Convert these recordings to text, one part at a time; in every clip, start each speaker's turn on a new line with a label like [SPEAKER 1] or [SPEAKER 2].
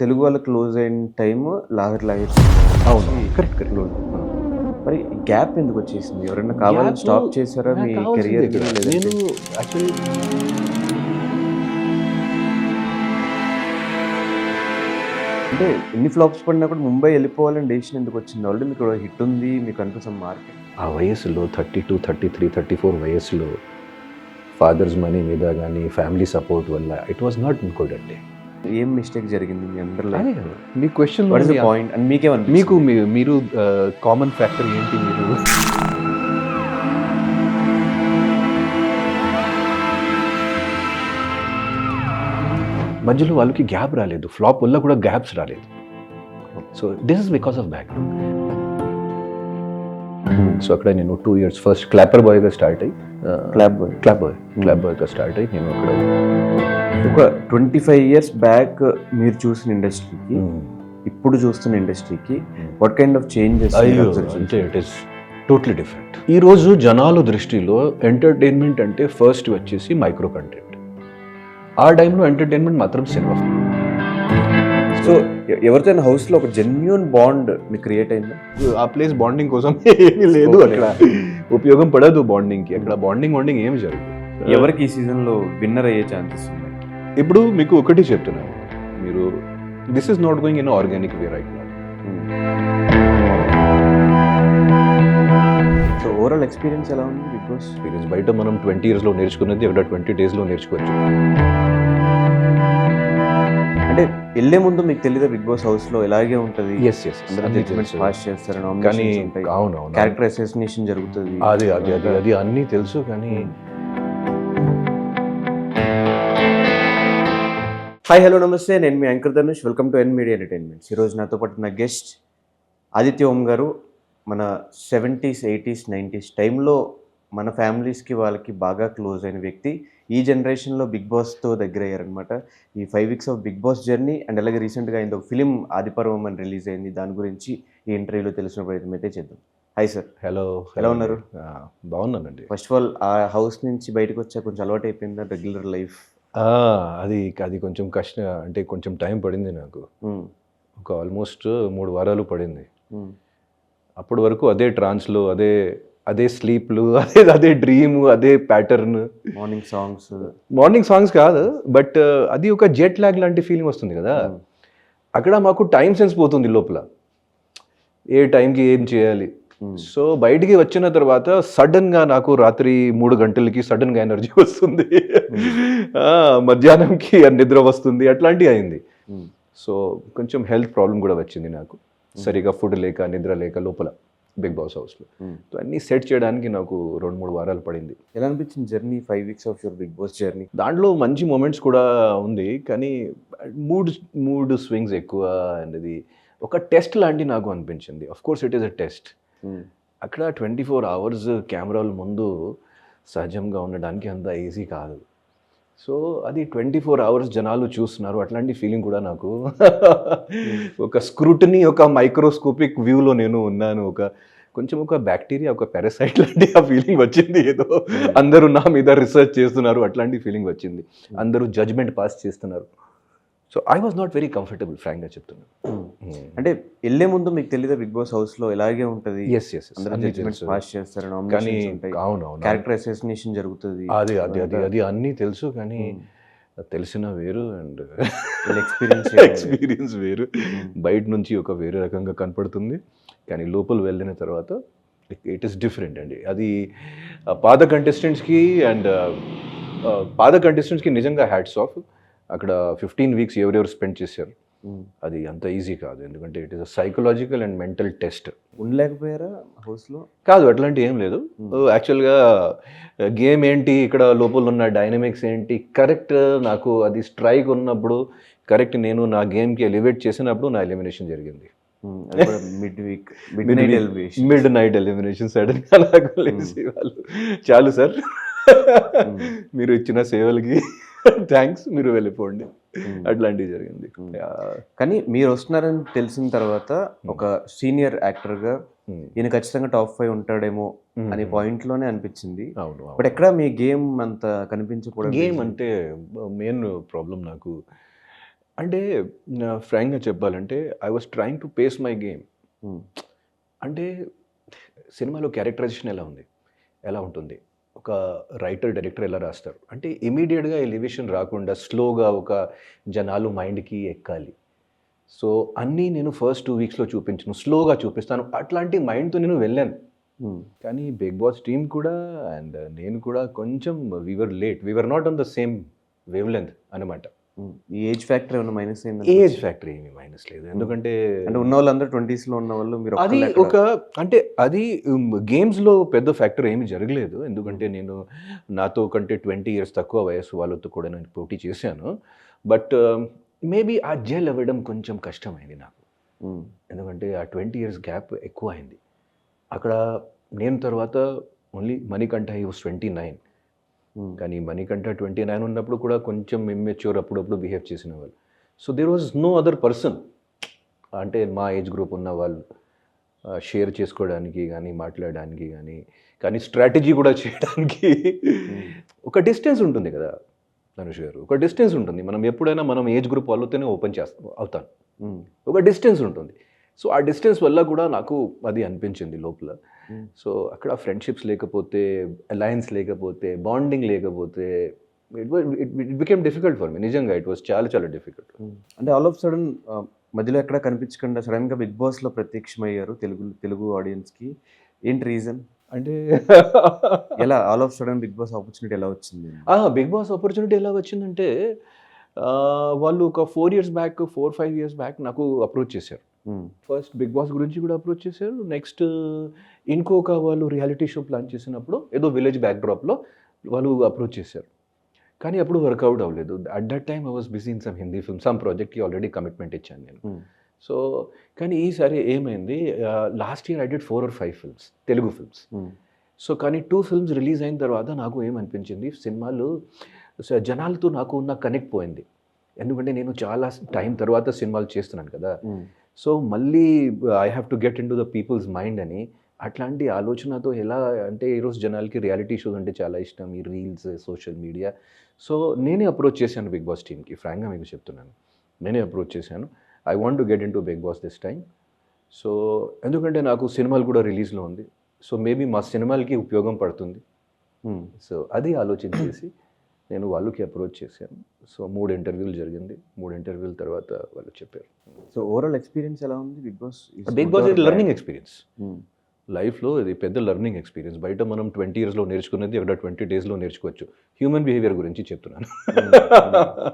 [SPEAKER 1] తెలుగు వాళ్ళు క్లోజ్ అయిన టైమ్ లాహిర్ లాహిర్
[SPEAKER 2] అవును. కరెక్ట్.
[SPEAKER 1] క్లోజ్. మరి గ్యాప్ ఎందుకు వచ్చేసింది? ఎవరైనా కావాలని స్టాప్ చేశారా మీ కెరియర్?
[SPEAKER 2] నేను యాక్చువల్లీ
[SPEAKER 1] అంటే ఎన్ని ఫ్లాప్స్ పడినా కూడా ముంబై వెళ్ళిపోవాలని డెసిషన్ ఎందుకు వచ్చింది? ఆల్రెడీ మీకు హిట్ ఉంది, మీకు అంటూ సమ్ మార్కెట్.
[SPEAKER 2] ఆ వయసులో 32, 33, 34 వయసులో ఫాదర్స్ మనీ మీద కానీ ఫ్యామిలీ సపోర్ట్ వల్ల ఇట్ వాజ్ నాట్ గుడ్ అండి.
[SPEAKER 1] ఏం మిస్టేక్ జరిగింది మీ అందరిలో?
[SPEAKER 2] మీ క్వశ్చన్
[SPEAKER 1] పాయింట్ అండ్ మీకేమన్నా
[SPEAKER 2] మీకు మీరు కామన్ ఫ్యాక్టర్ ఏంటి? మీరు మధ్యలో వాళ్ళకి గ్యాప్ రాలేదు, ఫ్లాప్ వల్ల కూడా గ్యాప్స్ రాలేదు. So this is because of background. So అక్కడ నేను 2 years ఫస్ట్ క్లాపర్ బాయ్గా స్టార్ట్ అయ్యి క్లాప్ బాయ్గా స్టార్ట్ అయ్యి నేను అక్కడ
[SPEAKER 1] ఒక 25 years బ్యాక్ మీరు చూసిన ఇండస్ట్రీకి ఇప్పుడు చూస్తున్న ఇండస్ట్రీకి వాట్ కైండ్ ఆఫ్ చేంజెస్?
[SPEAKER 2] అంటే ఇట్ ఈస్ టోటలీ డిఫరెంట్. ఈరోజు జనాల దృష్టిలో ఎంటర్టైన్మెంట్ అంటే ఫస్ట్ వచ్చేసి మైక్రో కంటెంట్. ఆ టైంలో ఎంటర్టైన్మెంట్ మాత్రం సినిమా.
[SPEAKER 1] సో ఎవరితో హౌస్లో ఒక జెన్యూన్ బాండ్ మీకు క్రియేట్ అయిందా?
[SPEAKER 2] ఆ ప్లేస్ బాండింగ్ కోసం ఏమీ లేదు, అక్కడ ఉపయోగం పడదు బాండింగ్కి. అక్కడ బాండింగ్ ఏం జరగదు.
[SPEAKER 1] ఎవరికి ఈ సీజన్లో విన్నర్ అయ్యే ఛాన్సెస్ ఉన్నాయి?
[SPEAKER 2] ఇప్పుడు మీకు ఒకటి చెప్తున్నాను, మీరు this is not going in organic way right now.
[SPEAKER 1] So overall experience ఎలా ఉంది బిగ్ బాస్?
[SPEAKER 2] ఎక్స్పీరియన్స్ బయట మనం 20 yearsలో నేర్చుకున్నది ఇక్కడ 20 daysలో నేర్చుకోవచ్చు.
[SPEAKER 1] అంటే వెళ్ళే ముందు మీకు తెలియదు బిగ్ బాస్ హౌస్ లో ఎలాగే ఉంటది,
[SPEAKER 2] ఎస్
[SPEAKER 1] పాస్ చేస్తారు,
[SPEAKER 2] కానీ అవునవును
[SPEAKER 1] క్యారెక్టర్ అసోసినేషన్ జరుగుతుంది,
[SPEAKER 2] అది అన్నీ తెలుసు. కానీ
[SPEAKER 1] హాయ్ హలో నమస్తే, నేను మీ anchor Dhanush. Welcome to N media entertainments. ఈరోజు నాతో పాటు నా గెస్ట్ ఆదిత్య ఓం గారు. మన 70s, 80s, 90s టైంలో మన ఫ్యామిలీస్కి వాళ్ళకి బాగా క్లోజ్ అయిన వ్యక్తి. ఈ జనరేషన్లో బిగ్ బాస్తో దగ్గర అయ్యారనమాట. ఈ 5 weeks of Bigg Boss journey and అలాగే రీసెంట్గా అయింది ఒక ఫిలిం ఆదిపర్వం అని రిలీజ్ అయింది. దాని గురించి ఈ ఇంటర్వ్యూలో తెలిసిన ప్రయత్నం అయితే చేద్దాం. Hi sir.
[SPEAKER 2] హలో,
[SPEAKER 1] ఎలా ఉన్నారు?
[SPEAKER 2] బాగున్నానండి.
[SPEAKER 1] ఫస్ట్ ఆఫ్ ఆల్ ఆ హౌస్ నుంచి బయటకు వచ్చా కొంచెం అలవాటు అయిపోయిందా రెగ్యులర్ లైఫ్?
[SPEAKER 2] అది కొంచెం కష్టం, అంటే కొంచెం టైం పడింది నాకు. ఒక ఆల్మోస్ట్ 3 వారాలు పడింది. అప్పటి వరకు అదే ట్రాన్స్లో, అదే స్లీప్లు, అదే డ్రీమ్, అదే ప్యాటర్న్. మార్నింగ్ సాంగ్స్ కాదు, బట్ అది ఒక జెట్ లాగ్ లాంటి ఫీలింగ్ వస్తుంది కదా. అక్కడ మాకు టైం సెన్స్ పోతుంది లోపల, ఏ టైంకి ఏం చేయాలి. సో బయటికి వచ్చిన తర్వాత సడన్గా నాకు రాత్రి 3 గంటలకి సడన్గా ఎనర్జీ వస్తుంది, మధ్యాహ్నంకి నిద్ర వస్తుంది, అట్లాంటివి అయింది. సో కొంచెం హెల్త్ ప్రాబ్లం కూడా వచ్చింది నాకు, సరిగా ఫుడ్ లేక నిద్ర లేక లోపల బిగ్ బాస్ హౌస్లో. సో అన్నీ సెట్ చేయడానికి నాకు 2-3 వారాలు పడింది.
[SPEAKER 1] ఎలా అనిపించింది journey, 5 weeks of your Bigg Boss journey?
[SPEAKER 2] దాంట్లో మంచి మూమెంట్స్ కూడా ఉంది, కానీ మూడ్ స్వింగ్స్ ఎక్కువ. అనేది ఒక టెస్ట్ లాంటి నాకు అనిపించింది. Of course it is a test. అక్కడ 24 hours కెమెరాల ముందు సహజంగా ఉండడానికి అంత ఈజీ కాదు. సో అది 24 hours జనాలు చూస్తున్నారు, అట్లాంటి ఫీలింగ్ కూడా నాకు ఒక స్క్రూటినీ, ఒక మైక్రోస్కోపిక్ వ్యూలో నేను ఉన్నాను. కొంచెం ఒక బ్యాక్టీరియా, ఒక పారాసైట్ లాంటి ఆ ఫీలింగ్ వచ్చింది. ఏదో అందరూ నా మీద రీసెర్చ్ చేస్తున్నారు, అట్లాంటి ఫీలింగ్ వచ్చింది. అందరూ జడ్జ్మెంట్ పాస్ చేస్తున్నారు. So I was not very comfortable, ఫ్రాంక్గా చెప్తున్నాను.
[SPEAKER 1] అంటే వెళ్ళే ముందు మీకు తెలియదు బిగ్ బాస్ హౌస్ లో ఎలాగే ఉంటది, పాస్ చేస్తారు,
[SPEAKER 2] కానీ అవునవును
[SPEAKER 1] క్యారెక్టర్ అసోసినేషన్ జరుగుతుంది,
[SPEAKER 2] అది అన్నీ తెలుసు. కానీ తెలిసిన వేరు అండ్ ఎక్స్పీరియన్స్ వేరు. బయట నుంచి ఒక వేరే రకంగా కనపడుతుంది, కానీ లోపల వెళ్ళిన తర్వాత ఇట్ ఈస్ డిఫరెంట్ అండి. అది పాత కంటెస్టెంట్స్కి నిజంగా హ్యాట్స్ ఆఫ్. అక్కడ 15 weeks ఎవరెవరు స్పెండ్ చేశారు, అది అంత ఈజీ కాదు. ఎందుకంటే it is a psychological and mental test.
[SPEAKER 1] ఉండలేకపోయారా హౌస్లో?
[SPEAKER 2] కాదు, అట్లాంటి ఏం లేదు. యాక్చువల్గా గేమ్ ఏంటి, ఇక్కడ లోపల ఉన్న డైనమిక్స్ ఏంటి, కరెక్ట్ నాకు అది స్ట్రైక్ ఉన్నప్పుడు, కరెక్ట్ నేను నా గేమ్కి ఎలివేట్ చేసినప్పుడు నా ఎలిమినేషన్ జరిగింది. మిడ్ నైట్ ఎలిమినేషన్ సడన్గా నాకు లేచి వాళ్ళు, చాలు సార్ మీరు ఇచ్చిన సేవలకి థ్యాంక్స్, మీరు వెళ్ళిపోండి, అట్లాంటివి జరిగింది.
[SPEAKER 1] కానీ మీరు వస్తున్నారని తెలిసిన తర్వాత ఒక సీనియర్ యాక్టర్గా ఈయన ఖచ్చితంగా టాప్ 5 ఉంటాడేమో అనే పాయింట్ లోనే అనిపించింది. బట్ ఎక్కడ మీ గేమ్ అంత కనిపించకూడదు.
[SPEAKER 2] గేమ్ అంటే మెయిన్ ప్రాబ్లం నాకు, అంటే ఫ్రాంక్గా చెప్పాలంటే I was trying to pace my game. అంటే సినిమాలో క్యారెక్టరైజేషన్ ఎలా ఉంటుంది, ఒక రైటర్ డైరెక్టర్ ఎలా రాస్తారు అంటే ఇమీడియట్గా ఎలివేషన్ రాకుండా స్లోగా ఒక జనాలు మైండ్కి ఎక్కాలి. సో అన్నీ నేను ఫస్ట్ 2 వీక్స్లో చూపించను, స్లోగా చూపిస్తాను, అట్లాంటి మైండ్తో నేను వెళ్ళాను. కానీ బిగ్ బాస్ టీమ్ కూడా అండ్ నేను కూడా కొంచెం we were late, we were not on the same wavelength అనమాట.
[SPEAKER 1] ఈ ఏజ్ ఫ్యాక్టర్ ఏమైనా మైనస్ అయింది?
[SPEAKER 2] ఏజ్ ఫ్యాక్టర్ ఏమీ మైనస్ లేదు, ఎందుకంటే
[SPEAKER 1] అంటే ఉన్న వాళ్ళందరూ 20s లో ఉన్న వాళ్ళు మీరు
[SPEAKER 2] అది ఒక అంటే అది గేమ్స్లో పెద్ద ఫ్యాక్టర్ ఏమీ జరగలేదు, ఎందుకంటే నేను నాతో కంటే 20 years తక్కువ వయసు వాళ్ళతో కూడా నేను పోటీ చేశాను. బట్ మేబీ ఆ జెల్ అవ్వడం కొంచెం కష్టమైంది నాకు, ఎందుకంటే ఆ 20 years గ్యాప్ ఎక్కువ అయింది. అక్కడ నేను తర్వాత ఓన్లీ మణికంఠ హీ వాస్ 29, కానీ మణికంఠ 29 ఉన్నప్పుడు కూడా కొంచెం ఇమ్మెచ్యూర్ అప్పుడప్పుడు బిహేవ్ చేసిన వాళ్ళు. So there was no other person అంటే మా ఏజ్ గ్రూప్ ఉన్న వాళ్ళు షేర్ చేసుకోవడానికి కానీ మాట్లాడడానికి కానీ స్ట్రాటజీ కూడా చేయడానికి ఒక డిస్టెన్స్ ఉంటుంది కదా ధనుష్ గారు, ఒక డిస్టెన్స్ ఉంటుంది. మనం ఎప్పుడైనా మనం ఏజ్ గ్రూప్ వాళ్ళతోనే ఓపెన్ అవుతాను, ఒక డిస్టెన్స్ ఉంటుంది. సో ఆ డిస్టెన్స్ వల్ల కూడా నాకు అది అనిపించింది లోపల. సో అక్కడ ఫ్రెండ్షిప్స్ లేకపోతే, అలయన్స్ లేకపోతే, బాండింగ్ లేకపోతే it became difficult for me. నిజంగా ఇట్ వాస్ చాలా చాలా డిఫికల్ట్.
[SPEAKER 1] అంటే ఆల్ ఆఫ్ సడన్ మధ్యలో ఎక్కడ కనిపించకుండా సడన్గా బిగ్ బాస్లో ప్రత్యక్షమయ్యారు తెలుగు ఆడియన్స్కి. ఏంటి రీజన్?
[SPEAKER 2] అంటే
[SPEAKER 1] ఎలా all of sudden Bigg Boss opportunity ఎలా వచ్చింది?
[SPEAKER 2] బిగ్ బాస్ ఆపర్చునిటీ ఎలా వచ్చిందంటే వాళ్ళు ఒక 4-5 years బ్యాక్ నాకు అప్రోచ్ చేశారు. ఫస్ట్ బిగ్ బాస్ గురించి కూడా అప్రోచ్ చేశారు. నెక్స్ట్ ఇంకొక వాళ్ళు రియాలిటీ షో ప్లాన్ చేసినప్పుడు ఏదో విలేజ్ బ్యాక్డ్రాప్లో వాళ్ళు అప్రోచ్ చేశారు, కానీ అప్పుడు వర్కౌట్ అవ్వలేదు. At that time I was busy in some Hindi film, some ప్రాజెక్ట్కి ఆల్రెడీ కమిట్మెంట్ ఇచ్చాను నేను. సో కానీ ఈసారి ఏమైంది, last year I did 4 or 5 films, Telugu films. So కానీ 2 films రిలీజ్ అయిన తర్వాత నాకు ఏమనిపించింది, సినిమాలు జనాలతో నాకు ఉన్న కనెక్ట్ పోయింది, ఎందుకంటే నేను చాలా టైం తర్వాత సినిమాలు చేస్తున్నాను కదా. సో మళ్ళీ I have to get in to the peoples mind అని అట్లాంటి ఆలోచనతో ఎలా అంటే ఈరోజు జనాలకి రియాలిటీ షోస్ అంటే చాలా ఇష్టం, ఈ రీల్స్, సోషల్ మీడియా. సో నేనే అప్రోచ్ చేశాను బిగ్ బాస్ టీమ్కి, ఫ్రాంక్గా మీకు చెప్తున్నాను, నేనే అప్రోచ్ చేశాను. I want to get in to Bigg Boss this time. So ఎందుకంటే నాకు సినిమాలు కూడా రిలీజ్లో ఉంది, సో మేబీ మా సినిమాలకి ఉపయోగం పడుతుంది. సో అది ఆలోచించేసి నేను వాళ్ళకి అప్రోచ్ చేశాను. సో 3 interviews జరిగింది. 3 interviews తర్వాత వాళ్ళు చెప్పారు.
[SPEAKER 1] సో ఓవరాల్ ఎక్స్పీరియన్స్ ఎలా ఉంది బిగ్ బాస్?
[SPEAKER 2] బిగ్ బాస్ ఇది లెర్నింగ్ ఎక్స్పీరియన్స్, లైఫ్లో ఇది పెద్ద లెర్నింగ్ ఎక్స్పీరియన్స్. బయట మనం 20 yearsలో నేర్చుకున్నది అక్కడ 20 daysలో నేర్చుకోవచ్చు. హ్యూమన్ బిహేవియర్ గురించి చెప్తున్నాను.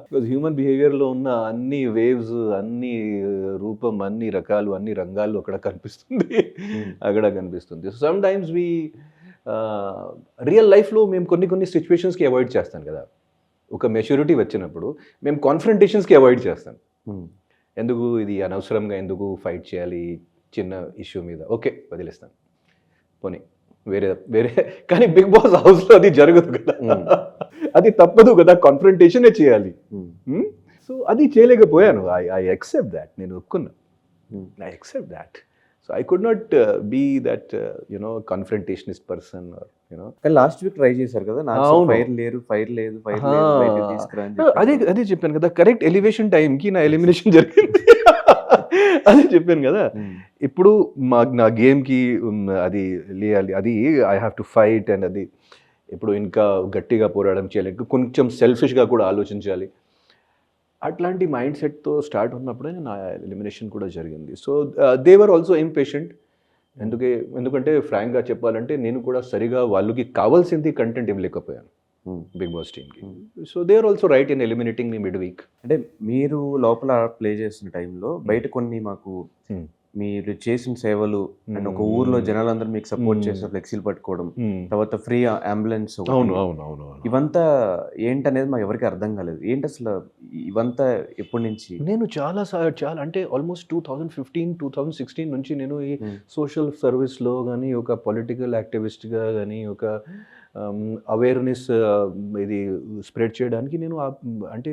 [SPEAKER 2] బికాజ్ హ్యూమన్ బిహేవియర్లో ఉన్న అన్ని వేవ్స్, అన్ని రూపం, అన్ని రకాలు, అన్ని రంగాలు అక్కడ కనిపిస్తుంది. సో సమ్ టైమ్స్ రియల్ లైఫ్లో మేము కొన్ని సిచ్యువేషన్స్కి అవాయిడ్ చేస్తాం కదా. ఒక మెచ్యూరిటీ వచ్చినప్పుడు మేము కాన్ఫ్రంటేషన్స్కి అవాయిడ్ చేస్తాం. ఎందుకు ఇది అనవసరంగా ఎందుకు ఫైట్ చేయాలి చిన్న ఇష్యూ మీద, ఓకే వదిలేస్తాను పోనీ వేరే. కానీ బిగ్ బాస్ హౌస్లో అది జరగదు కదా, అది తప్పదు కదా, కాన్ఫ్రంటేషనే చేయాలి. సో అది చేయలేకపోయాను. ఐ యాక్సెప్ట్ దాట్, నేను ఒప్పుకున్నా, I accept that. So I could not be that confrontationist person or
[SPEAKER 1] కానీ లాస్ట్ వీక్ ట్రై చేశారు కదా, ఫైర్ లేదు
[SPEAKER 2] అదే చెప్పాను కదా, కరెక్ట్ ఎలివేషన్ టైంకి నా ఎలిమినేషన్ జరిగింది. అదే చెప్పాను కదా. ఇప్పుడు నా గేమ్కి అది లేయాలి, అది I have to fight and అది ఇప్పుడు ఇంకా గట్టిగా పోరాటం చేయాలి, కొంచెం సెల్ఫిష్గా కూడా ఆలోచించాలి. అట్లాంటి మైండ్ సెట్తో స్టార్ట్ ఉన్నప్పుడే నా ఎలిమినేషన్ కూడా జరిగింది. So they were also impatient. ఎందుకంటే ఫ్రాంక్గా చెప్పాలంటే నేను కూడా సరిగా వాళ్ళకి కావాల్సింది కంటెంట్ ఇవ్వలేకపోయాను బిగ్ బాస్ టీమ్కి. So they are also right in eliminating me mid week.
[SPEAKER 1] అంటే మీరు లోపల ప్లే చేసిన టైంలో బయట కొన్ని మాకు మీరు చేసిన సేవలు అండ్ ఒక ఊర్లో జనాలందరూ మీకు సపోర్ట్ చేసిన ఫ్లెక్సీలు పట్టుకోవడం, తర్వాత ఫ్రీ అంబులెన్స్, ఇవంతా ఏంటనేది మాకు ఎవరికి అర్థం కాలేదు. ఏంటి అసలు ఇవంతా ఎప్పటి నుంచి?
[SPEAKER 2] నేను చాలా అంటే ఆల్మోస్ట్ 2015-2016 నుంచి నేను ఈ సోషల్ సర్వీస్లో కానీ, ఒక పొలిటికల్ యాక్టివిస్ట్గా కానీ, ఒక అవేర్నెస్ ఇది స్ప్రెడ్ చేయడానికి నేను అంటే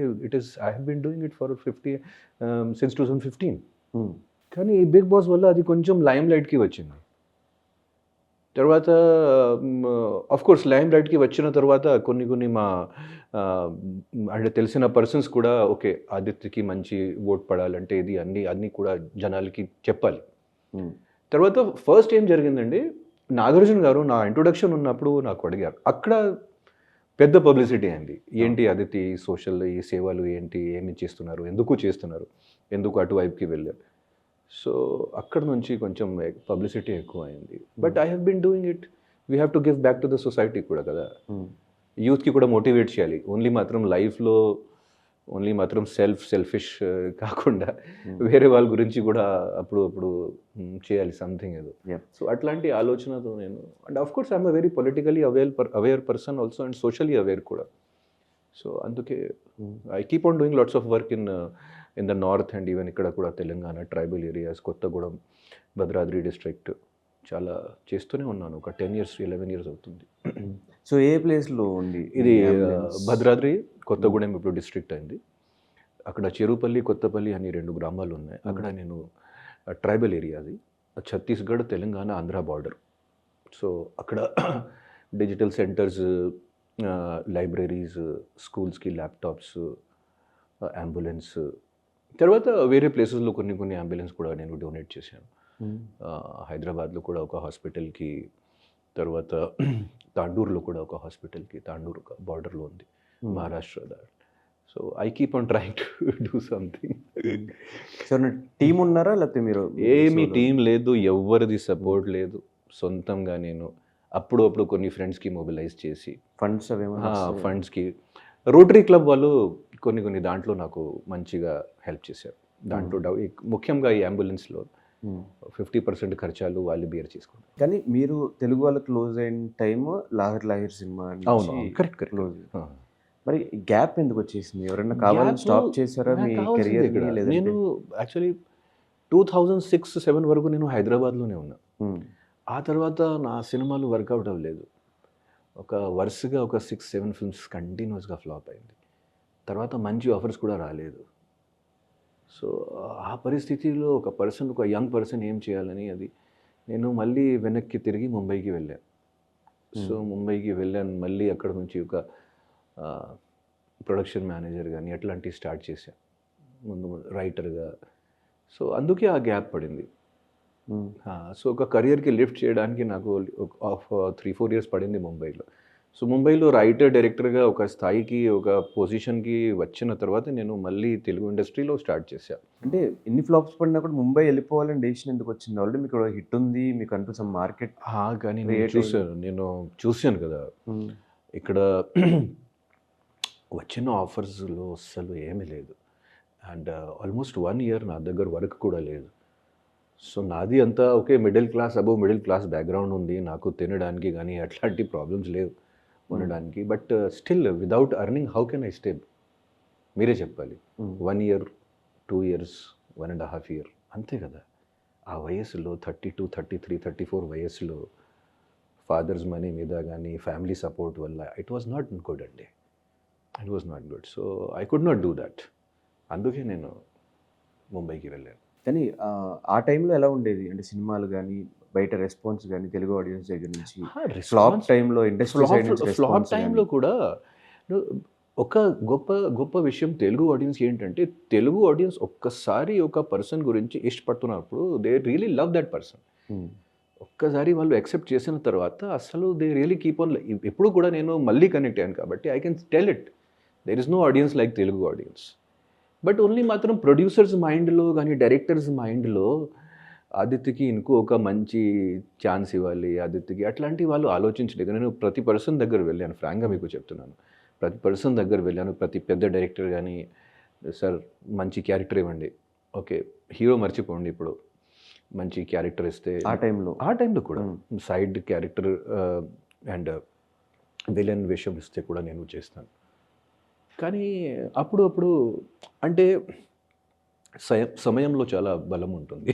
[SPEAKER 2] I have been doing it for since 2015. కానీ ఈ బిగ్ బాస్ వల్ల అది కొంచెం లైమ్ లైట్కి వచ్చింది. తర్వాత కోర్స్ లైమ్ లైట్కి వచ్చిన తర్వాత కొన్ని మా అంటే తెలిసిన పర్సన్స్ కూడా ఓకే ఆదిత్యకి మంచి ఓట్ పడాలంటే ఇది అన్నీ కూడా జనాలకి చెప్పాలి. తర్వాత ఫస్ట్ ఏం జరిగిందండి, నాగార్జున గారు నా ఇంట్రొడక్షన్ ఉన్నప్పుడు నాకు అడిగారు. అక్కడ పెద్ద పబ్లిసిటీ అయింది. ఏంటి ఆదిత్య సోషల్ ఈ సేవలు ఏంటి, ఏమి చేస్తున్నారు, ఎందుకు చేస్తున్నారు, ఎందుకు అటువైపుకి వెళ్ళారు. సో అక్కడ నుంచి కొంచెం పబ్లిసిటీ ఎక్కువ అయింది. But I have been doing it. We have to give back to the society కూడా కదా. యూత్కి కూడా మోటివేట్ చేయాలి. ఓన్లీ మాత్రం లైఫ్లో ఓన్లీ మాత్రం సెల్ఫిష్ కాకుండా వేరే వాళ్ళ గురించి కూడా అప్పుడు చేయాలి సంథింగ్ ఏదో. సో అట్లాంటి ఆలోచనతో నేను, and of course I'm a very politically aware person also and socially aware కూడా. సో అందుకే I keep on doing lots of work in the north and even ఇక్కడ కూడా Telangana tribal areas, Kothagudem, Bhadradri district చాలా చేస్తూనే ఉన్నాను. ఒక 10 years 11 years అవుతుంది.
[SPEAKER 1] So ఏ ప్లేస్లో ఉంది
[SPEAKER 2] ఇది భద్రాద్రి కొత్తగూడెం ఇప్పుడు డిస్ట్రిక్ట్ అయింది. అక్కడ చెరుపల్లి కొత్తపల్లి అని 2 గ్రామాలు ఉన్నాయి. అక్కడ నేను ట్రైబల్ ఏరియా, అది ఛత్తీస్గఢ్ తెలంగాణ ఆంధ్ర బార్డర్. సో అక్కడ డిజిటల్ సెంటర్స్, లైబ్రరీస్, స్కూల్స్కి ల్యాప్టాప్స్, అంబులెన్స్, తర్వాత వేరే ప్లేసెస్లో కొన్ని అంబులెన్స్ కూడా నేను డొనేట్ చేశాను. హైదరాబాద్లో కూడా ఒక హాస్పిటల్కి, తర్వాత తాండూరులో కూడా ఒక హాస్పిటల్కి, తాండూరు బార్డర్లో ఉంది Maharashtra that. So I keep on trying to do something.
[SPEAKER 1] So team ఉన్నారా లేకపోతే మీరు?
[SPEAKER 2] ఏమీ టీం లేదు, ఎవరిది సపోర్ట్ లేదు. సొంతంగా నేను అప్పుడు కొన్ని ఫ్రెండ్స్కి మొబిలైజ్ చేసి ఫండ్స్కి రోటరీ క్లబ్ వాళ్ళు కొన్ని దాంట్లో నాకు మంచిగా హెల్ప్ చేశారు. దాంట్లో ముఖ్యంగా ఈ అంబులెన్స్లో 50% ఖర్చాలు వాళ్ళు బేర్ చేసుకున్నారు.
[SPEAKER 1] కానీ మీరు తెలుగు వాళ్ళు క్లోజ్ అయిన టైమ్ లాహిర్ సినిమా.
[SPEAKER 2] అవును, కరెక్ట్
[SPEAKER 1] క్లోజ్. మరి గ్యాప్ ఎందుకు వచ్చేసింది? ఎవరైనా కావాలని స్టాప్ చేశారా మీ కెరియర్?
[SPEAKER 2] నేను యాక్చువల్లీ 2006-07 వరకు నేను హైదరాబాద్లోనే ఉన్నా. ఆ తర్వాత నా సినిమాలు వర్కౌట్ అవ్వలేదు. వరుసగా ఒక 6-7 ఫిల్మ్స్ కంటిన్యూస్గా ఫ్లాప్ అయింది. తర్వాత మంచి ఆఫర్స్ కూడా రాలేదు. సో ఆ పరిస్థితిలో ఒక యంగ్ పర్సన్ ఏం చేయాలని, అది నేను మళ్ళీ వెనక్కి తిరిగి ముంబైకి వెళ్ళాను. సో ముంబైకి వెళ్ళాను, మళ్ళీ అక్కడ నుంచి ఒక ప్రొడక్షన్ మేనేజర్ కానీ అట్లాంటివి స్టార్ట్ చేశాను ముందు రైటర్గా. సో అందుకే ఆ గ్యాప్ పడింది. సో ఒక కెరియర్కి లిఫ్ట్ చేయడానికి నాకు 3-4 years పడింది ముంబైలో. సో ముంబైలో రైటర్ డైరెక్టర్గా ఒక స్థాయికి, ఒక పొజిషన్కి వచ్చిన తర్వాత నేను మళ్ళీ తెలుగు ఇండస్ట్రీలో స్టార్ట్ చేశాను.
[SPEAKER 1] అంటే ఎన్ని ఫ్లాప్స్ పడినా కూడా ముంబై వెళ్ళిపోవాలని డెసిషన్ ఎందుకు వచ్చింది? ఆల్రెడీ మీకు హిట్ ఉంది, మీకు అంటూ సమ్ మార్కెట్.
[SPEAKER 2] కానీ నేను చూశాను కదా ఇక్కడ వచ్చిన ఆఫర్స్లో అస్సలు ఏమీ లేదు. అండ్ ఆల్మోస్ట్ 1 year నా దగ్గర వర్క్ కూడా లేదు. సో నాది అంతా ఓకే, మిడిల్ క్లాస్ బ్యాక్గ్రౌండ్ ఉంది, నాకు తినడానికి కానీ అట్లాంటి ప్రాబ్లమ్స్ లేవు ఉండడానికి. But still without earning how can I stay? మీరే చెప్పాలి. 1 year, 2 years, 1.5 year అంతే కదా. ఆ వయసులో 32, 33, 34 వయసులో ఫాదర్స్ మనీ మీద కానీ ఫ్యామిలీ సపోర్ట్ వల్ల ఇట్ వాజ్ నాట్ గుడ్ అండి. It was not good. So I could not do that. అందుకే నేను ముంబైకి వెళ్ళాను.
[SPEAKER 1] కానీ ఆ టైంలో ఎలా ఉండేది అంటే సినిమాలు కానీ బయట రెస్పాన్స్ కానీ తెలుగు ఆడియన్స్ దగ్గర నుంచి? ఫ్లాప్ టైంలో ఇండస్ట్రీ సైడ్ నుంచి
[SPEAKER 2] ఫ్లాప్ టైంలో కూడా ఒక గొప్ప విషయం తెలుగు ఆడియన్స్ ఏంటంటే, తెలుగు ఆడియన్స్ ఒక్కసారి ఒక పర్సన్ గురించి ఇష్టపడుతున్నప్పుడు they really love that person. ఒక్కసారి వాళ్ళు యాక్సెప్ట్ చేసిన తర్వాత అసలు దే రియలీ కీప్ ఆన్. ఎప్పుడు కూడా నేను మళ్ళీ కనెక్ట్ అయ్యాను కాబట్టి I can tell it, there is no audience like Telugu audience. But only మాత్రం ప్రొడ్యూసర్స్ మైండ్లో కానీ డైరెక్టర్స్ మైండ్లో ఆదిత్యకి ఇంకో ఒక మంచి ఛాన్స్ ఇవ్వాలి ఆదిత్యకి, అట్లాంటి వాళ్ళు ఆలోచించలేదు. నేను ప్రతి పర్సన్ దగ్గర వెళ్ళాను, ఫ్రాంక్గా మీకు చెప్తున్నాను. ప్రతి పర్సన్ దగ్గర వెళ్ళాను, ప్రతి పెద్ద డైరెక్టర్ కానీ, సార్ మంచి క్యారెక్టర్ ఇవ్వండి, ఓకే హీరో మర్చిపోండి, ఇప్పుడు మంచి క్యారెక్టర్ ఇస్తే ఆ టైంలో కూడా సైడ్ క్యారెక్టర్ అండ్ విలన్ వేషం ఇస్తే కూడా నేను చేస్తాను. కానీ అప్పుడు అంటే సమయంలో చాలా బలం ఉంటుంది,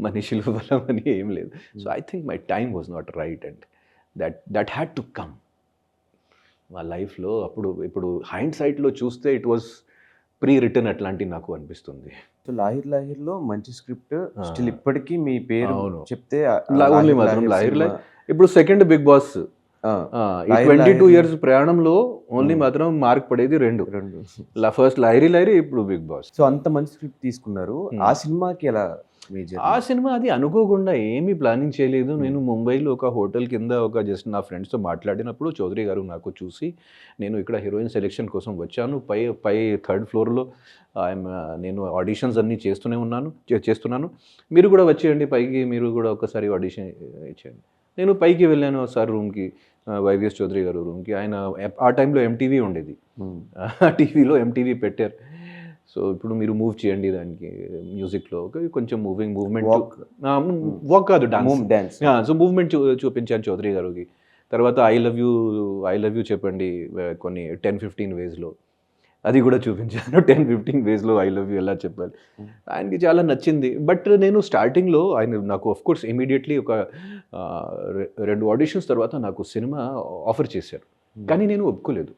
[SPEAKER 2] మనిషిలో బలం అని ఏం లేదు. So I think my time was not right and that had to come మా లైఫ్లో. ఇప్పుడు హైండ్ సైట్లో చూస్తే ఇట్ వాజ్ ప్రీ రిటర్న్ అట్లాంటి నాకు అనిపిస్తుంది.
[SPEAKER 1] సో లాహిర్ లాహిర్లో మంచి స్క్రిప్ట్ స్టిల్ ఇప్పటికీ మీ పేరు
[SPEAKER 2] అవును.
[SPEAKER 1] చెప్తే
[SPEAKER 2] ఓన్లీ మాత్రం లాహిర్ లాహిర్ ఇప్పుడు సెకండ్ బిగ్ బాస్ ఈ
[SPEAKER 1] లాహిర్
[SPEAKER 2] 22
[SPEAKER 1] లాహిర్
[SPEAKER 2] ఇయర్స్ ప్రయాణంలో ఓన్లీ మాత్రం మార్క్ పడేది రెండు. ఫస్ట్ లైరీ లైరీ, ఇప్పుడు బిగ్ బాస్.
[SPEAKER 1] సో అంత మంచి స్క్రిప్ట్ తీసుకున్నారు. ఆ సినిమాకి ఎలా మీ
[SPEAKER 2] ఆ
[SPEAKER 1] journey?
[SPEAKER 2] సినిమా అది అనుకోకుండా ఏమీ ప్లానింగ్ చేయలేదు. నేను ముంబైలో ఒక హోటల్ కింద ఒక జస్ట్ నా ఫ్రెండ్స్తో మాట్లాడినప్పుడు చౌదరి గారు నాకు చూసి, నేను ఇక్కడ హీరోయిన్ సెలెక్షన్ కోసం వచ్చాను, పై థర్డ్ ఫ్లోర్లో నేను ఆడిషన్స్ అన్నీ చేస్తున్నాను, మీరు కూడా వచ్చేయండి పైకి, మీరు కూడా ఒకసారి ఆడిషన్ ఇచ్చేయండి. నేను పైకి వెళ్ళాను సార్ రూమ్కి, వైవిఎస్ చౌదరి గారు రూమ్కి. ఆయన ఆ టైంలో ఎంటీవీ ఉండేది, టీవీలో ఎంటీవీ పెట్టారు. సో ఇప్పుడు మీరు మూవ్ చేయండి దానికి మ్యూజిక్లో కొంచెం మూవ్మెంట్ వాక్ కాదు డాన్స్. సో మూవ్మెంట్ చూపించాను చౌదరి గారికి. తర్వాత ఐ లవ్ యూ చెప్పండి కొన్ని 10-15 వేస్లో, అది కూడా చూపించాను. 10-15 వేస్లో ఐ లవ్ యూ ఎలా చెప్పాలి. ఆయనకి చాలా నచ్చింది. బట్ నేను స్టార్టింగ్లో ఆయన నాకు ఆఫ్కోర్స్ ఇమీడియట్లీ ఒక 2 ఆడిషన్స్ తర్వాత నాకు సినిమా ఆఫర్ చేశారు, కానీ నేను ఒప్పుకోలేదు.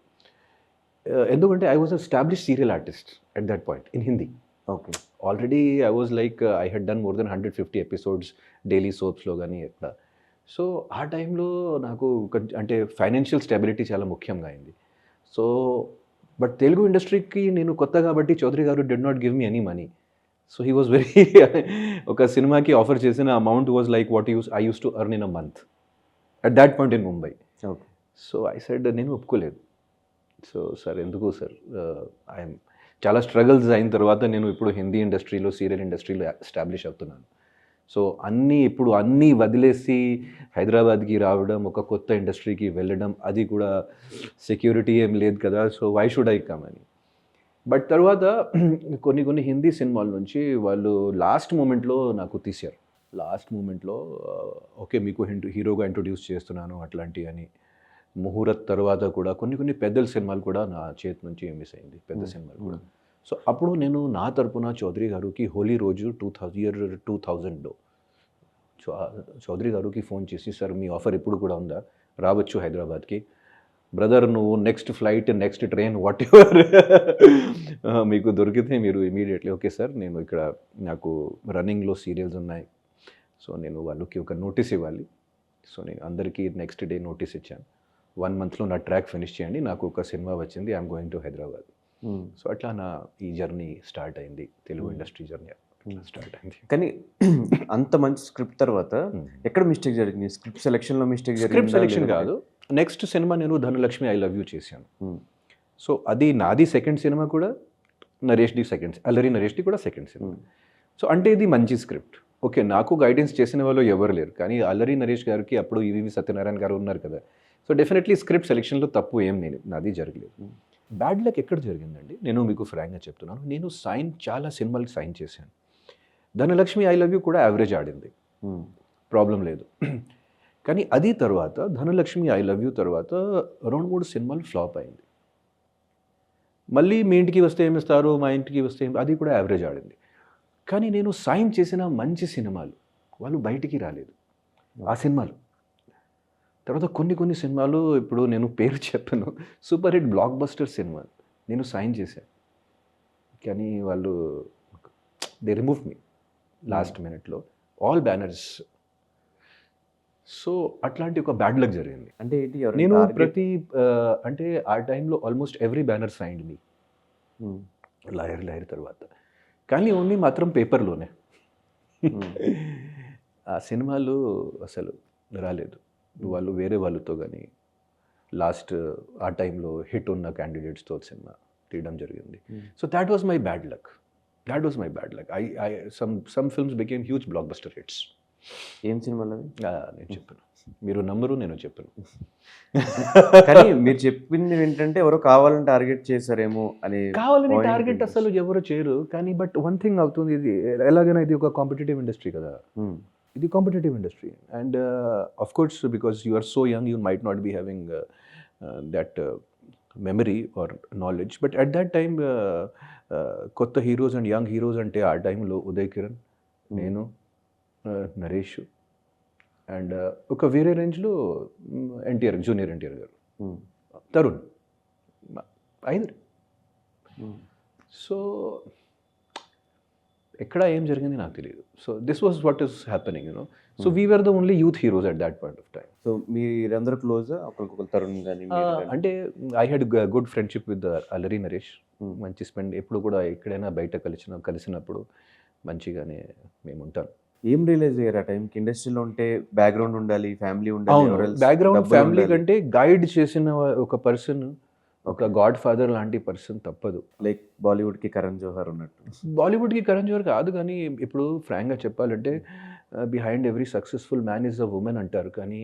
[SPEAKER 2] ఎందుకంటే I was establish serial artist at that point in Hindi.
[SPEAKER 1] Okay.
[SPEAKER 2] Already I was like I had done more than 150 episodes daily సోప్స్లో కానీ ఎక్కడ. సో ఆ టైంలో నాకు అంటే ఫైనాన్షియల్ స్టెబిలిటీ చాలా ముఖ్యంగా అయింది. సో బట్ తెలుగు ఇండస్ట్రీకి నేను కొత్త కాబట్టి చౌదరి గారు did not give me any money. So he was very ఒక సినిమాకి ఆఫర్ చేసిన amount was like what I use to earn in a month at that point in Mumbai.
[SPEAKER 1] Okay.
[SPEAKER 2] So I said నేను ఒప్పుకోలేదు. సో సార్ ఎందుకు sir, I'm చాలా struggles అయిన తర్వాత నేను ఇప్పుడు హిందీ ఇండస్ట్రీలో సీరియల్ ఇండస్ట్రీలో ఎస్టాబ్లిష్ అవుతున్నాను. సో ఇప్పుడు అన్నీ వదిలేసి హైదరాబాద్కి రావడం, ఒక కొత్త ఇండస్ట్రీకి వెళ్ళడం, అది కూడా సెక్యూరిటీ ఏం లేదు కదా, so why should I come అని. బట్ తర్వాత కొన్ని హిందీ సినిమాల నుంచి వాళ్ళు లాస్ట్ మూమెంట్లో నాకు తీశారు. లాస్ట్ మూమెంట్లో ఓకే మీకు హీరోగా ఇంట్రొడ్యూస్ చేస్తున్నాను అట్లాంటి అని. ముహూర్త్ తర్వాత కూడా కొన్ని పెద్దల సినిమాలు కూడా నా చేతి నుంచి మిస్ అయింది, పెద్ద సినిమాలు కూడా. సో అప్పుడు నేను నా తరపున చౌదరి గారికి హోలీ రోజు 2000లో చౌదరి గారికి ఫోన్ చేసి, సార్ మీ ఆఫర్ ఇప్పుడు కూడా ఉందా, రావచ్చు హైదరాబాద్కి, బ్రదర్ నువ్వు next flight next train what ever మీకు దొరికితే మీరు ఇమీడియట్లీ ఓకే సార్, నేను ఇక్కడ నాకు రన్నింగ్లో సీరియల్స్ ఉన్నాయి, సో నేను వాళ్ళకి ఒక నోటీస్ ఇవ్వాలి. సో నేను అందరికీ నెక్స్ట్ డే నోటీస్ ఇచ్చాను, 1 monthలో నా ట్రాక్ ఫినిష్ చేయండి, నాకు ఒక సినిమా వచ్చింది, I'm going to Hyderabad. So అట్లా నా ఈ జర్నీ స్టార్ట్ అయింది, తెలుగు ఇండస్ట్రీ జర్నీ స్టార్ట్ అయింది.
[SPEAKER 1] కానీ అంత మంచి స్క్రిప్ట్ తర్వాత ఎక్కడ మిస్టేక్ జరిగింది? స్క్రిప్ట్ సెలెక్షన్లో మిస్టేక్ జరిగింది?
[SPEAKER 2] స్క్రిప్ట్ సెలెక్షన్ కాదు, నెక్స్ట్ సినిమా నేను ధనలక్ష్మి ఐ లవ్ యూ చేశాను. సో అది నాది సెకండ్ సినిమా కూడా, అల్లరి నరేష్ది కూడా సెకండ్ సినిమా. సో అంటే ఇది మంచి స్క్రిప్ట్, ఓకే. నాకు గైడెన్స్ చేసిన వాళ్ళు ఎవరు లేరు, కానీ అల్లరి నరేష్ గారికి అప్పుడు ఈవీవి సత్యనారాయణ గారు ఉన్నారు కదా. సో డెఫినెట్లీ స్క్రిప్ట్ సెలెక్షన్లో తప్పు ఏం నాది జరగలేదు. బ్యాడ్ లక్ ఎక్కడ జరిగిందండి, నేను మీకు ఫ్రాంక్గా చెప్తున్నాను. నేను చాలా సినిమాలకు సైన్ చేశాను. ధనలక్ష్మి ఐ లవ్ యూ కూడా యావరేజ్ ఆడింది, ప్రాబ్లం లేదు. కానీ అది తర్వాత ధనలక్ష్మి ఐ లవ్ యూ తర్వాత 2-3 సినిమాలు ఫ్లాప్ అయింది. మళ్ళీ మీ ఇంటికి వస్తే ఏమిస్తారు, మా ఇంటికి వస్తే అది కూడా యావరేజ్ ఆడింది. కానీ నేను సైన్ చేసిన మంచి సినిమాలు వాళ్ళు బయటికి రాలేదు ఆ సినిమాలు. తర్వాత కొన్ని సినిమాలు, ఇప్పుడు నేను పేరు చెప్పను, సూపర్ హిట్ బ్లాక్ బస్టర్ సినిమాలు నేను సైన్ చేశాను, కానీ వాళ్ళు దే రిమూవ్ మీ లాస్ట్ మినిట్లో, ఆల్ బ్యానర్స్. సో అట్లాంటి ఒక బ్యాడ్ లక్ జరిగింది.
[SPEAKER 1] అంటే
[SPEAKER 2] నేను అంటే ఆ టైంలో ఆల్మోస్ట్ ఎవ్రీ బ్యానర్ సైన్డ్ మీ లాయర్ తర్వాత, కానీ ఓన్లీ మాత్రం పేపర్లోనే. ఆ సినిమాలు అసలు రాలేదు, వాళ్ళు వేరే వాళ్ళతో కానీ లాస్ట్ ఆ టైంలో హిట్ ఉన్న క్యాండిడేట్స్తో సినిమా తీయడం జరిగింది. So that was my bad luck. Some films became huge block buster hits.
[SPEAKER 1] ఏం సినిమాలు అవి?
[SPEAKER 2] నేను చెప్పాను, మీరు నమ్మరు, నేను చెప్పాను.
[SPEAKER 1] కానీ మీరు చెప్పింది ఏంటంటే ఎవరో కావాలని టార్గెట్ చేశారేమో అని.
[SPEAKER 2] కావాలని టార్గెట్ అసలు ఎవరు చేయరు, కానీ బట్ వన్ థింగ్ అవుతుంది, ఇది ఎలాగైనా ఇది ఒక కాంపిటేటివ్ ఇండస్ట్రీ కదా, ఇది competitive industry. And of course because you are so young, you might not be having that memory or knowledge, but at that time కొత్త హీరోస్ అండ్ యంగ్ హీరోస్ అంటే ఆ టైంలో ఉదయ్ కిరణ్, నేను, నరేష్ అండ్ ఒక వేరే రేంజ్లో జూనియర్ ఎన్టీఆర్ గారు, తరుణ్, 5. సో ఎక్కడ ఏం జరిగింది నాకు తెలియదు. So this was what is happening you know. So we were the only youth heroes at that point of time.
[SPEAKER 1] So మీరందరూ క్లోజ్ ఒకరికొకరు తరుణ్ కానీ
[SPEAKER 2] అంటే I had good friendship with Allari Naresh. మంచి స్పెండ్ ఎప్పుడు కూడా ఎక్కడైనా బయట కలిసినప్పుడు మంచిగానే మేము ఉంటాం.
[SPEAKER 1] ఏం రియలైజ్ అయ్యారు ఆ టైంకి ఇండస్ట్రీలో ఉంటే బ్యాక్గ్రౌండ్ ఉండాలి, ఫ్యామిలీ ఉండాలి,
[SPEAKER 2] బ్యాక్గ్రౌండ్ ఫ్యామిలీ కంటే గైడ్ చేసిన ఒక పర్సన్, ఒక గాడ్ ఫాదర్ లాంటి పర్సన్ తప్పదు.
[SPEAKER 1] లైక్ బాలీవుడ్కి కరణ్ జోహర్ ఉన్నట్టు.
[SPEAKER 2] బాలీవుడ్కి కరణ్ జోహర్ కాదు, కానీ ఇప్పుడు ఫ్రాంక్గా చెప్పాలంటే behind every successful man is a woman అంటారు, కానీ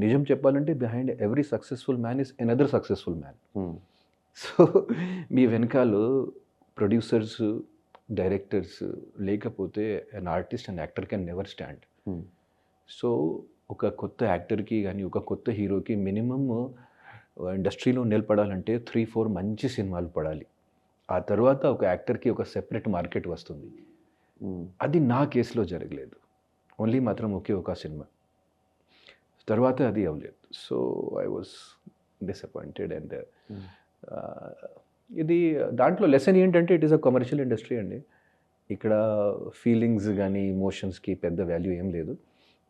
[SPEAKER 2] నిజం చెప్పాలంటే behind every successful man is another successful man. So మీ వెనకాల ప్రొడ్యూసర్స్, డైరెక్టర్స్ లేకపోతే an artist and actor can never stand. So ఒక కొత్త యాక్టర్కి కానీ ఒక కొత్త హీరోకి మినిమమ్ ఇండస్ట్రీలో నిలబడాలంటే 3-4 మంచి సినిమాలు పడాలి. ఆ తర్వాత ఒక యాక్టర్కి ఒక సెపరేట్ మార్కెట్ వస్తుంది. అది నా కేసులో జరగలేదు. ఓన్లీ మాత్రం ఒకే ఒక సినిమా, తర్వాత అది అవ్వలేదు. So I was disappointed. And ఇది దాంట్లో లెసన్ ఏంటంటే it is a commercial industry అండి. ఇక్కడ ఫీలింగ్స్ కానీ ఇమోషన్స్కి పెద్ద వాల్యూ ఏం లేదు.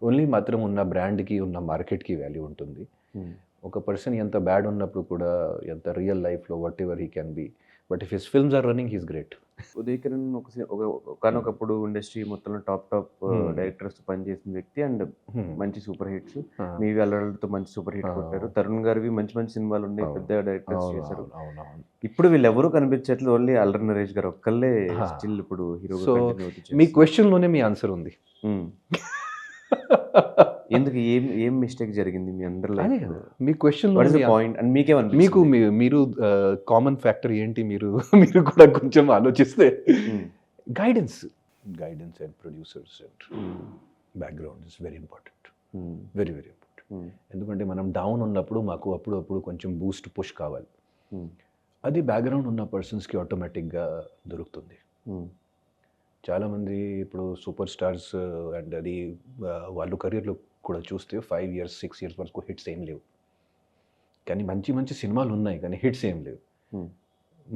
[SPEAKER 2] ఓన్లీ మాత్రం ఉన్న బ్రాండ్కి ఉన్న మార్కెట్కి వాల్యూ ఉంటుంది. ఒక పర్సన్ ఎంత బ్యాడ్ ఉన్నప్పుడు కూడా, ఎంత రియల్ లైఫ్లో what ever he can be, but if his films are running he's great.
[SPEAKER 1] Uday Kiran ఒకనొకప్పుడు ఇండస్ట్రీ మొత్తంలో టాప్ డైరెక్టర్స్ పనిచేసిన వ్యక్తి అండ్ మంచి సూపర్ హిట్స్, మీవి అల్లర్లతో మంచి సూపర్ హిట్ కొట్టారు. తరుణ్ గారివి మంచి మంచి సినిమాలు ఉన్నాయి, పెద్ద డైరెక్టర్స్ చేశారు. ఇప్పుడు వీళ్ళు ఎవరు కనిపించట్లేదు, ఓన్లీ అల్లరి నరేష్ గారు ఒక్కళ్ళే స్టిల్ ఇప్పుడు హీరో.
[SPEAKER 2] సో మీ క్వశ్చన్లోనే మీ ఆన్సర్ ఉంది.
[SPEAKER 1] ఎందుకు ఏం మిస్టేక్ జరిగింది మీ అందరిలో?
[SPEAKER 2] మీ క్వశ్చన్
[SPEAKER 1] పాయింట్ అండ్ మీకేమన్నా
[SPEAKER 2] మీకు మీరు కామన్ ఫ్యాక్టర్ ఏంటి మీరు కూడా కొంచెం ఆలోచిస్తే guidance and producers and background is very important, very very important. ఎందుకంటే మనం డౌన్ ఉన్నప్పుడు మాకు అప్పుడప్పుడు కొంచెం బూస్ట్ పుష్ కావాలి. అది బ్యాక్గ్రౌండ్ ఉన్న పర్సన్స్కి ఆటోమేటిక్గా దొరుకుతుంది. చాలామంది ఇప్పుడు సూపర్ స్టార్స్ అండ్ అది వాళ్ళు కెరీర్లో కూడా చూస్తే 5 years 6 years వరకు హిట్స్ ఏం లేవు, కానీ మంచి మంచి సినిమాలు ఉన్నాయి కానీ హిట్స్ ఏం లేవు.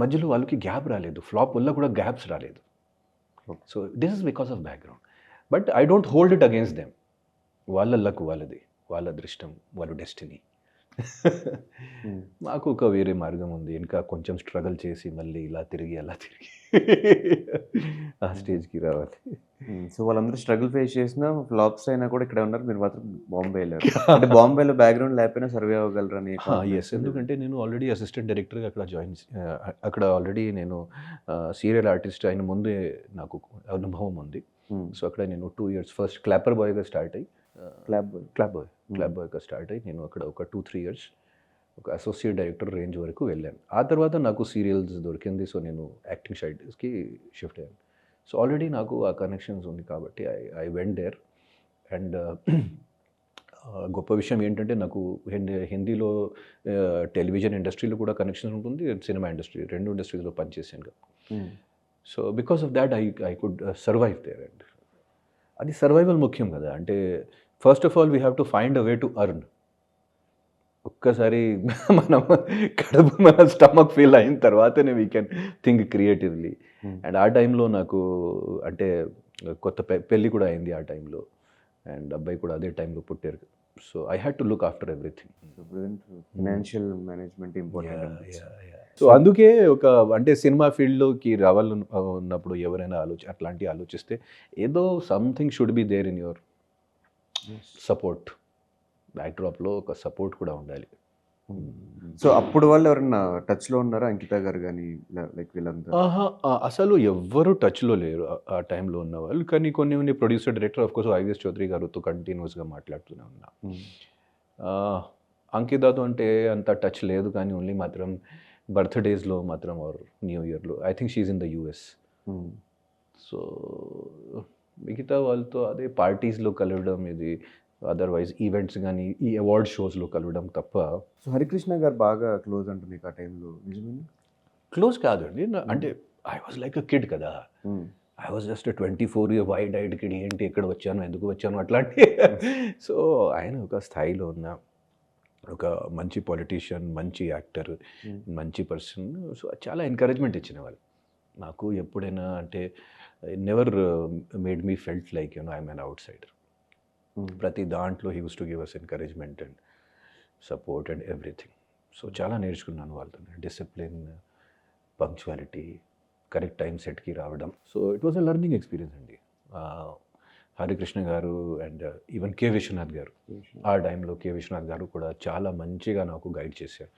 [SPEAKER 2] మధ్యలో వాళ్ళకి గ్యాప్ రాలేదు, ఫ్లాప్ వల్ల కూడా గ్యాప్స్ రాలేదు. So this is because of background. But I don't hold it against them. వాళ్ళ లక్ వాళ్ళది, వాళ్ళ అదృష్టం, వాళ్ళ డెస్టినీ. మాకు ఒక వేరే మార్గం ఉంది, ఇంకా కొంచెం స్ట్రగుల్ చేసి మళ్ళీ ఇలా తిరిగి అలా తిరిగి ఆ స్టేజ్కి రావాలి.
[SPEAKER 1] సో వాళ్ళందరూ స్ట్రగుల్ ఫేస్ చేసినా ఫ్లాప్స్ అయినా కూడా ఇక్కడ ఉన్నారు, మీరు మాత్రం బాంబే వెళ్ళారు. అంటే బాంబేలో బ్యాక్గ్రౌండ్ లేకపోయినా సర్వే అవ్వగలరని.
[SPEAKER 2] ఎస్, ఎందుకంటే నేను ఆల్రెడీ అసిస్టెంట్ డైరెక్టర్గా అక్కడ ఆల్రెడీ నేను సీరియల్ ఆర్టిస్ట్ అయిన ముందే నాకు అనుభవం ఉంది. సో అక్కడ నేను 2 years ఫస్ట్ క్లాపర్ బాయ్గా స్టార్ట్ అయ్యి క్లాప్ బాయ్గా స్టార్ట్ అయ్యి నేను అక్కడ ఒక 2-3 years ఒక అసోసియేట్ డైరెక్టర్ రేంజ్ వరకు వెళ్ళాను. ఆ తర్వాత నాకు సీరియల్స్ దొరికింది, సో నేను యాక్టింగ్ సైడ్కి షిఫ్ట్ అయ్యాను. సో ఆల్రెడీ నాకు ఆ కనెక్షన్స్ ఉంది కాబట్టి ఐ వెంట్ దేర్. అండ్ గొప్ప విషయం ఏంటంటే నాకు హిందీలో టెలివిజన్ ఇండస్ట్రీలో కూడా కనెక్షన్ ఉంటుంది, సినిమా ఇండస్ట్రీ, 2 ఇండస్ట్రీస్లో పనిచేసాను కదా. So because of that I could survive there. And అది సర్వైవల్ ముఖ్యం కదా. అంటే first of all we have to find a way to earn. ఒక్కసారి మనం మన స్టమక్ ఫీల్ అయిన తర్వాతనే we can think creatively. And ఆ టైంలో నాకు అంటే కొత్త పెళ్ళి కూడా అయింది ఆ టైంలో, అండ్ అబ్బాయి కూడా అదే టైంలో పుట్టారు. So I had to look after everything.
[SPEAKER 1] Financial management important.
[SPEAKER 2] So అందుకే ఒక అంటే సినిమా ఫీల్డ్లోకి రావాలని ఉన్నప్పుడు ఎవరైనా అట్లాంటి ఆలోచిస్తే ఏదో something should be there in your support. బ్యాక్డ్రాప్లో ఒక సపోర్ట్ కూడా ఉండాలి.
[SPEAKER 1] సో అప్పుడు వాళ్ళు ఎవరన్నా టచ్లో ఉన్నారా, అంకిత గారు కానీ లైక్ వీళ్ళంతా?
[SPEAKER 2] అసలు ఎవ్వరు టచ్లో లేరు ఆ టైంలో ఉన్న వాళ్ళు. కానీ కొన్ని producer director of course IVS Chowdary గారితో కంటిన్యూస్గా మాట్లాడుతూనే ఉన్నా. అంకితతో అంటే అంత టచ్ లేదు, కానీ ఓన్లీ మాత్రం బర్త్డేస్లో మాత్రం ఆర్ న్యూ ఇయర్లో. I think she's in the US. So మిగతా వాళ్ళతో అదే పార్టీస్లో కలవడం, ఇది అదర్వైజ్ ఈవెంట్స్ కానీ ఈ అవార్డ్ షోస్లో కలవడం తప్ప.
[SPEAKER 1] సో హరికృష్ణ గారు బాగా క్లోజ్ అంటే మీకు ఆ టైంలో నిజమేనా?
[SPEAKER 2] క్లోజ్ కాదండి, అంటే I was like a kid కదా. I was just 24 year wide eyed kid. ఏంటి ఎక్కడ వచ్చాను, ఎందుకు వచ్చాను అట్లాంటి. సో ఆయన ఒక స్థాయిలో ఉన్న ఒక మంచి పొలిటీషియన్, మంచి యాక్టర్, మంచి పర్సన్. సో చాలా ఎంకరేజ్మెంట్ ఇచ్చిన వాళ్ళు నాకు. ఎప్పుడైనా అంటే never made me felt like I'm an outsider. ప్రతి దాంట్లో he used to give us encouragement and support and everything. So చాలా నేర్చుకున్నాను వాళ్ళతో. డిసిప్లిన్, పంక్చువాలిటీ, కరెక్ట్ టైం సెట్కి రావడం. So it was a learning experience అండి. హరికృష్ణ గారు అండ్ ఈవెన్ కె విశ్వనాథ్ గారు, ఆ టైంలో కె విశ్వనాథ్ గారు కూడా చాలా మంచిగా నాకు గైడ్ చేశారు.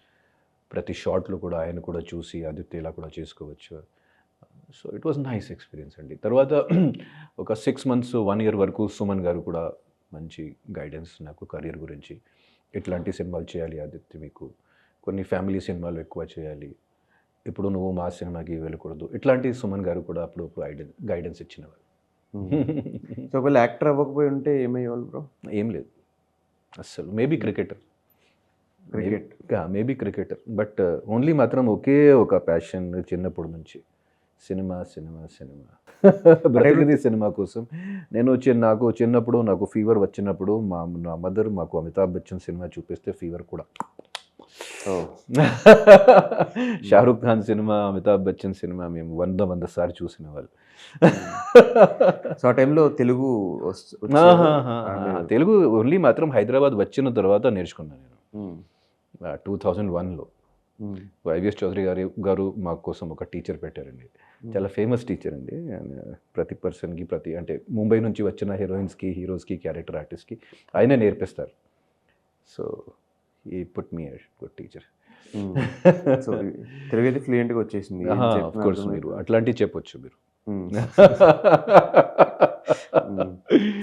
[SPEAKER 2] ప్రతి షాట్లో కూడా ఆయన కూడా చూసి ఆదిత్య ఇలా కూడా చేసుకోవచ్చు. So it was nice experience అండి. తర్వాత ఒక 6 months 1 year వరకు సుమన్ గారు కూడా మంచి గైడెన్స్ నాకు కెరీర్ గురించి. ఇట్లాంటి సినిమాలు చేయాలి ఆదిత్య, మీకు కొన్ని ఫ్యామిలీ సినిమాలు ఎక్కువ చేయాలి, ఇప్పుడు నువ్వు మా సినిమాకి వెళ్ళకూడదు, ఇట్లాంటి సుమన్ గారు కూడా అప్పుడు గైడెన్స్ ఇచ్చినవారు.
[SPEAKER 1] సో ఒకవేళ యాక్టర్ అవ్వకపోయి ఉంటే ఏమయ్యేవాళ్ళు బ్రో?
[SPEAKER 2] ఏం లేదు అస్సలు. Maybe cricketer, maybe cricketer. But only మాత్రం ఒకే ఒక ప్యాషన్ చిన్నప్పటి నుంచి, సినిమా సినిమా సినిమా. బ్రతికింది సినిమా కోసం. నాకు చిన్నప్పుడు నాకు ఫీవర్ వచ్చినప్పుడు నా మదర్ మాకు అమితాబ్ బచ్చన్ సినిమా చూపిస్తే ఫీవర్ కూడా. షారూక్ ఖాన్ సినిమా, అమితాబ్ బచ్చన్ సినిమా మేము 100 సార్లు చూసిన వాళ్ళు.
[SPEAKER 1] సో ఆ టైంలో తెలుగు
[SPEAKER 2] తెలుగు ఓన్లీ మాత్రం హైదరాబాద్ వచ్చిన తర్వాత నేర్చుకున్నాను నేను. 2001లో వైవిఎస్ చౌదరి గారు మా కోసం ఒక టీచర్ పెట్టారండి. చాలా ఫేమస్ టీచర్ అండి. ప్రతి పర్సన్కి అంటే ముంబై నుంచి వచ్చిన హీరోయిన్స్కి, హీరోస్కి, క్యారెక్టర్ ఆర్టిస్ట్కి ఆయనే నేర్పిస్తారు. సో ఈ put me good teacher.
[SPEAKER 1] So Telugu అయితే ఫ్లూయెంట్గా వచ్చేసింది.
[SPEAKER 2] ఆఫ్ కోర్స్ మీరు అట్లాంటివి చెప్పొచ్చు మీరు.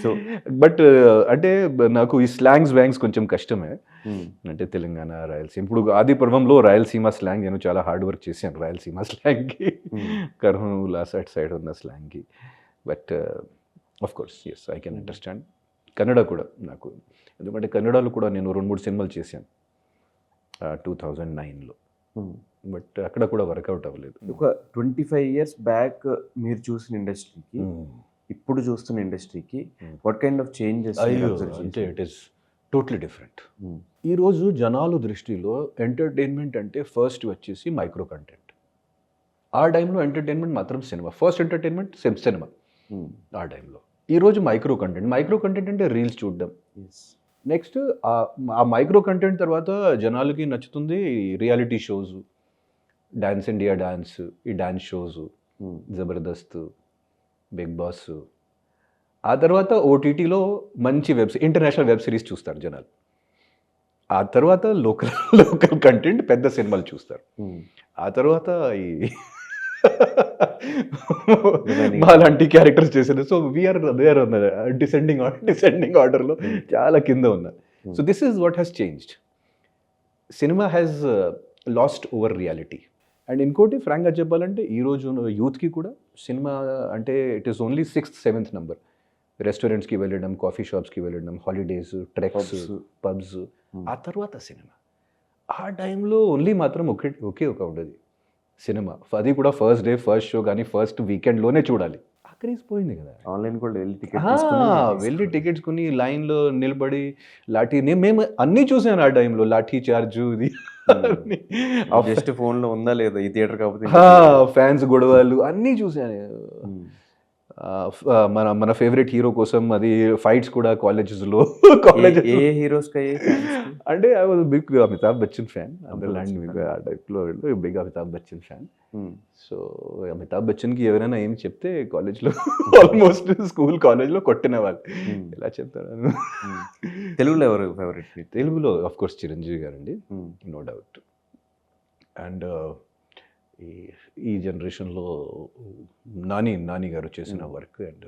[SPEAKER 1] సో
[SPEAKER 2] బట్ అంటే నాకు ఈ స్లాంగ్స్ కొంచెం కష్టమే. అంటే తెలంగాణ, రాయలసీమ, ఇప్పుడు ఆది పర్వంలో రాయలసీమ స్లాంగ్ నేను చాలా హార్డ్ వర్క్ చేశాను. రాయలసీమ స్లాంగ్కి, కర్నూలు అటు సైడ్ ఉన్న స్లాంగ్కి. But of course yes, I can understand. Kannada కూడా నాకు, ఎందుకంటే కన్నడలో కూడా నేను 2-3 సినిమాలు చేశాను 2009లో. బట్ అక్కడ కూడా వర్కౌట్ అవ్వలేదు.
[SPEAKER 1] ఒక 25 years బ్యాక్ మీరు చూసిన ఇండస్ట్రీకి ఇప్పుడు చూస్తున్న ఇండస్ట్రీకి వాట్ కైండ్ ఆఫ్ చేంజెస్?
[SPEAKER 2] అంటే ఇట్ ఈస్ టోటలీ డిఫరెంట్. ఈరోజు జనాలు దృష్టిలో ఎంటర్టైన్మెంట్ అంటే ఫస్ట్ వచ్చేసి మైక్రో కంటెంట్. ఆ టైంలో ఎంటర్టైన్మెంట్ మాత్రం సినిమా, ఫస్ట్ ఎంటర్టైన్మెంట్ సినిమా ఆ టైంలో. ఈరోజు మైక్రో కంటెంట్ అంటే రీల్స్ చూడడం. నెక్స్ట్ ఆ మైక్రో కంటెంట్ తర్వాత జనాలకి నచ్చుతుంది reality shows, dance India dance, ఈ dance shows, Jabardasth, Bigg Boss. ఆ తర్వాత ఓటీటీలో మంచి ఇంటర్నేషనల్ వెబ్ సిరీస్ చూస్తారు జనాలు. ఆ తర్వాత లోకల్ కంటెంట్, పెద్ద సినిమాలు చూస్తారు. ఆ తర్వాత ఈ మాలాంటి క్యారెక్టర్స్ చేశారు. సో వీఆర్ దేర్ ఉన్నారు డిసెండింగ్ ఆర్డర్లో చాలా కింద ఉన్నారు. So this is what has changed. Cinema has lost over reality. And ఇంకోటి ఫ్రాంక్గా చెప్పాలంటే ఈరోజు యూత్కి కూడా సినిమా అంటే it is only 6th 7th number. రెస్టారెంట్స్కి వెళ్ళడం, కాఫీ షాప్స్కి వెళ్ళడం, హాలిడేస్, ట్రెక్స్, పబ్స్, ఆ తర్వాత సినిమా. ఆ టైంలో ఓన్లీ మాత్రం ఒకే ఒక ఉండేది సినిమా. అది కూడా ఫస్ట్ డే ఫస్ట్ షో కానీ ఫస్ట్ వీకెండ్లోనే చూడాలి. ఆఖరిసిపోయింది కదా.
[SPEAKER 1] ఆన్లైన్ కూడా
[SPEAKER 2] వెళ్ళి టికెట్స్ కొని లైన్లో నిలబడి మేము అన్నీ చూసాను ఆ టైంలో. లాఠీ చార్జు, ఇది
[SPEAKER 1] జస్ట్ ఫోన్లో ఉందా లేదా ఈ థియేటర్ కాకపోతే
[SPEAKER 2] ఫ్యాన్స్ గొడవలు అన్నీ చూసాను. మన ఫేవరెట్ హీరో కోసం అది ఫైట్స్ కూడా కాలేజెస్లో.
[SPEAKER 1] ఏ హీరోస్
[SPEAKER 2] అంటే I was big Amitabh Bachchan fan. అందరిలాంటి ఆ టైప్లో big Amitabh Bachchan fan. So Amitabh బచ్చన్కి ఎవరైనా ఏం చెప్తే కాలేజ్లో ఆల్మోస్ట్ స్కూల్ కాలేజ్లో కొట్టిన వాళ్ళు. ఎలా చెప్తారు?
[SPEAKER 1] తెలుగులో ఎవరు ఫేవరెట్?
[SPEAKER 2] తెలుగులో ఆఫ్ కోర్స్ చిరంజీవి గారండి, నో డౌట్. అండ్ ఈ జనరేషన్లో నాని గారు చేసిన వర్క్. అండ్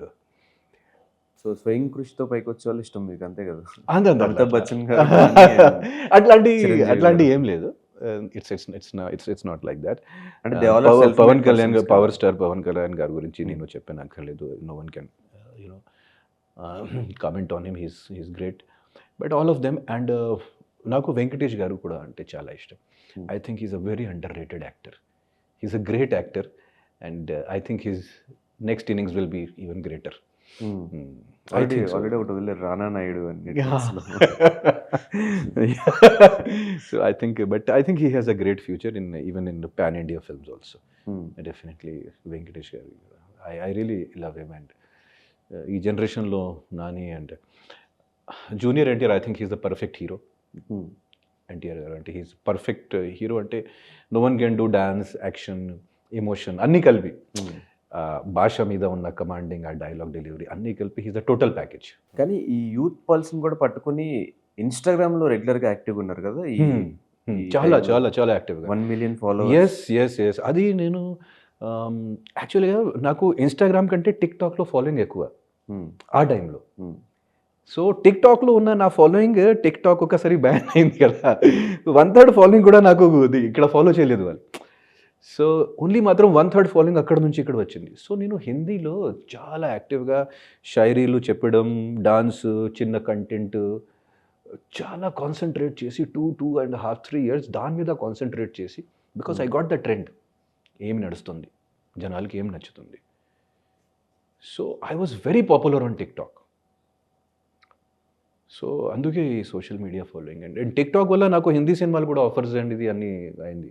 [SPEAKER 1] సో స్వయం కృషితో పైకి వచ్చే వాళ్ళు ఇష్టం మీకు, అంతే కదా?
[SPEAKER 2] అమితాబ్
[SPEAKER 1] బచ్చన్
[SPEAKER 2] అట్లాంటి ఏం లేదు. It's not like that.
[SPEAKER 1] అంటే
[SPEAKER 2] పవర్ స్టార్ పవన్ కళ్యాణ్ గారి గురించి నేను చెప్పాను అక్కర్లేదు. No one can comment on him. He's great. But all of them. And నాకు వెంకటేష్ గారు కూడా అంటే చాలా ఇష్టం. I think he's a very underrated actor. He's a great actor, and I think his next innings will be even greater.
[SPEAKER 1] Already ఒకటి వదిలేరు, రానా నాయుడు అని.
[SPEAKER 2] So I think he has a great future even in pan India films also. Definitely Venkatesh garu I really love him. And ఈ జనరేషన్లో Nani and junior NTR, I think he's the perfect hero. NTR garu అంటే he's perfect hero. అంటే no one can do dance, action, emotion అన్నీ కలిపి, భాష మీద ఉన్న commanding, ఆ డైలాగ్ డెలివరీ అన్నీ కలిపి హీస్ ద టోటల్ ప్యాకేజ్.
[SPEAKER 1] కానీ ఈ యూత్ పల్స్ని కూడా పట్టుకొని ఇన్స్టాగ్రామ్లో రెగ్యులర్గా యాక్టివ్గా ఉన్నారు కదా
[SPEAKER 2] చాలా చాలా చాలా యాక్టివ్గా,
[SPEAKER 1] 1 million followers.
[SPEAKER 2] ఎస్. అది నేను యాక్చువల్గా నాకు ఇన్స్టాగ్రామ్ కంటే టిక్టాక్లో ఫాలోయింగ్ ఎక్కువ ఆ టైంలో. సో టిక్టాక్లో ఉన్న నా ఫాలోయింగ్, టిక్టాక్ ఒకసారి బ్యాన్ అయింది కదా, 1/3 ఫాలోయింగ్ కూడా నాకు ఇక్కడ ఫాలో చేయలేదు వాళ్ళు. సో ఓన్లీ మాత్రం 1/3 ఫాలోయింగ్ అక్కడ నుంచి ఇక్కడ వచ్చింది. సో నేను హిందీలో చాలా యాక్టివ్గా షాయరీలు చెప్పడం, డాన్స్, చిన్న కంటెంట్ చాలా కాన్సన్ట్రేట్ చేసి 2.5, 3 years దాని మీద కాన్సన్ట్రేట్ చేసి, because I got the trend, ఏమి నడుస్తుంది, జనాలకి ఏం నచ్చుతుంది. So I was very popular on TikTok. So అందుకే ఈ social media following and TikTok వల్ల నాకు హిందీ సినిమాలు కూడా ఆఫర్స్ అండ్ ఇది అన్నీ అయింది.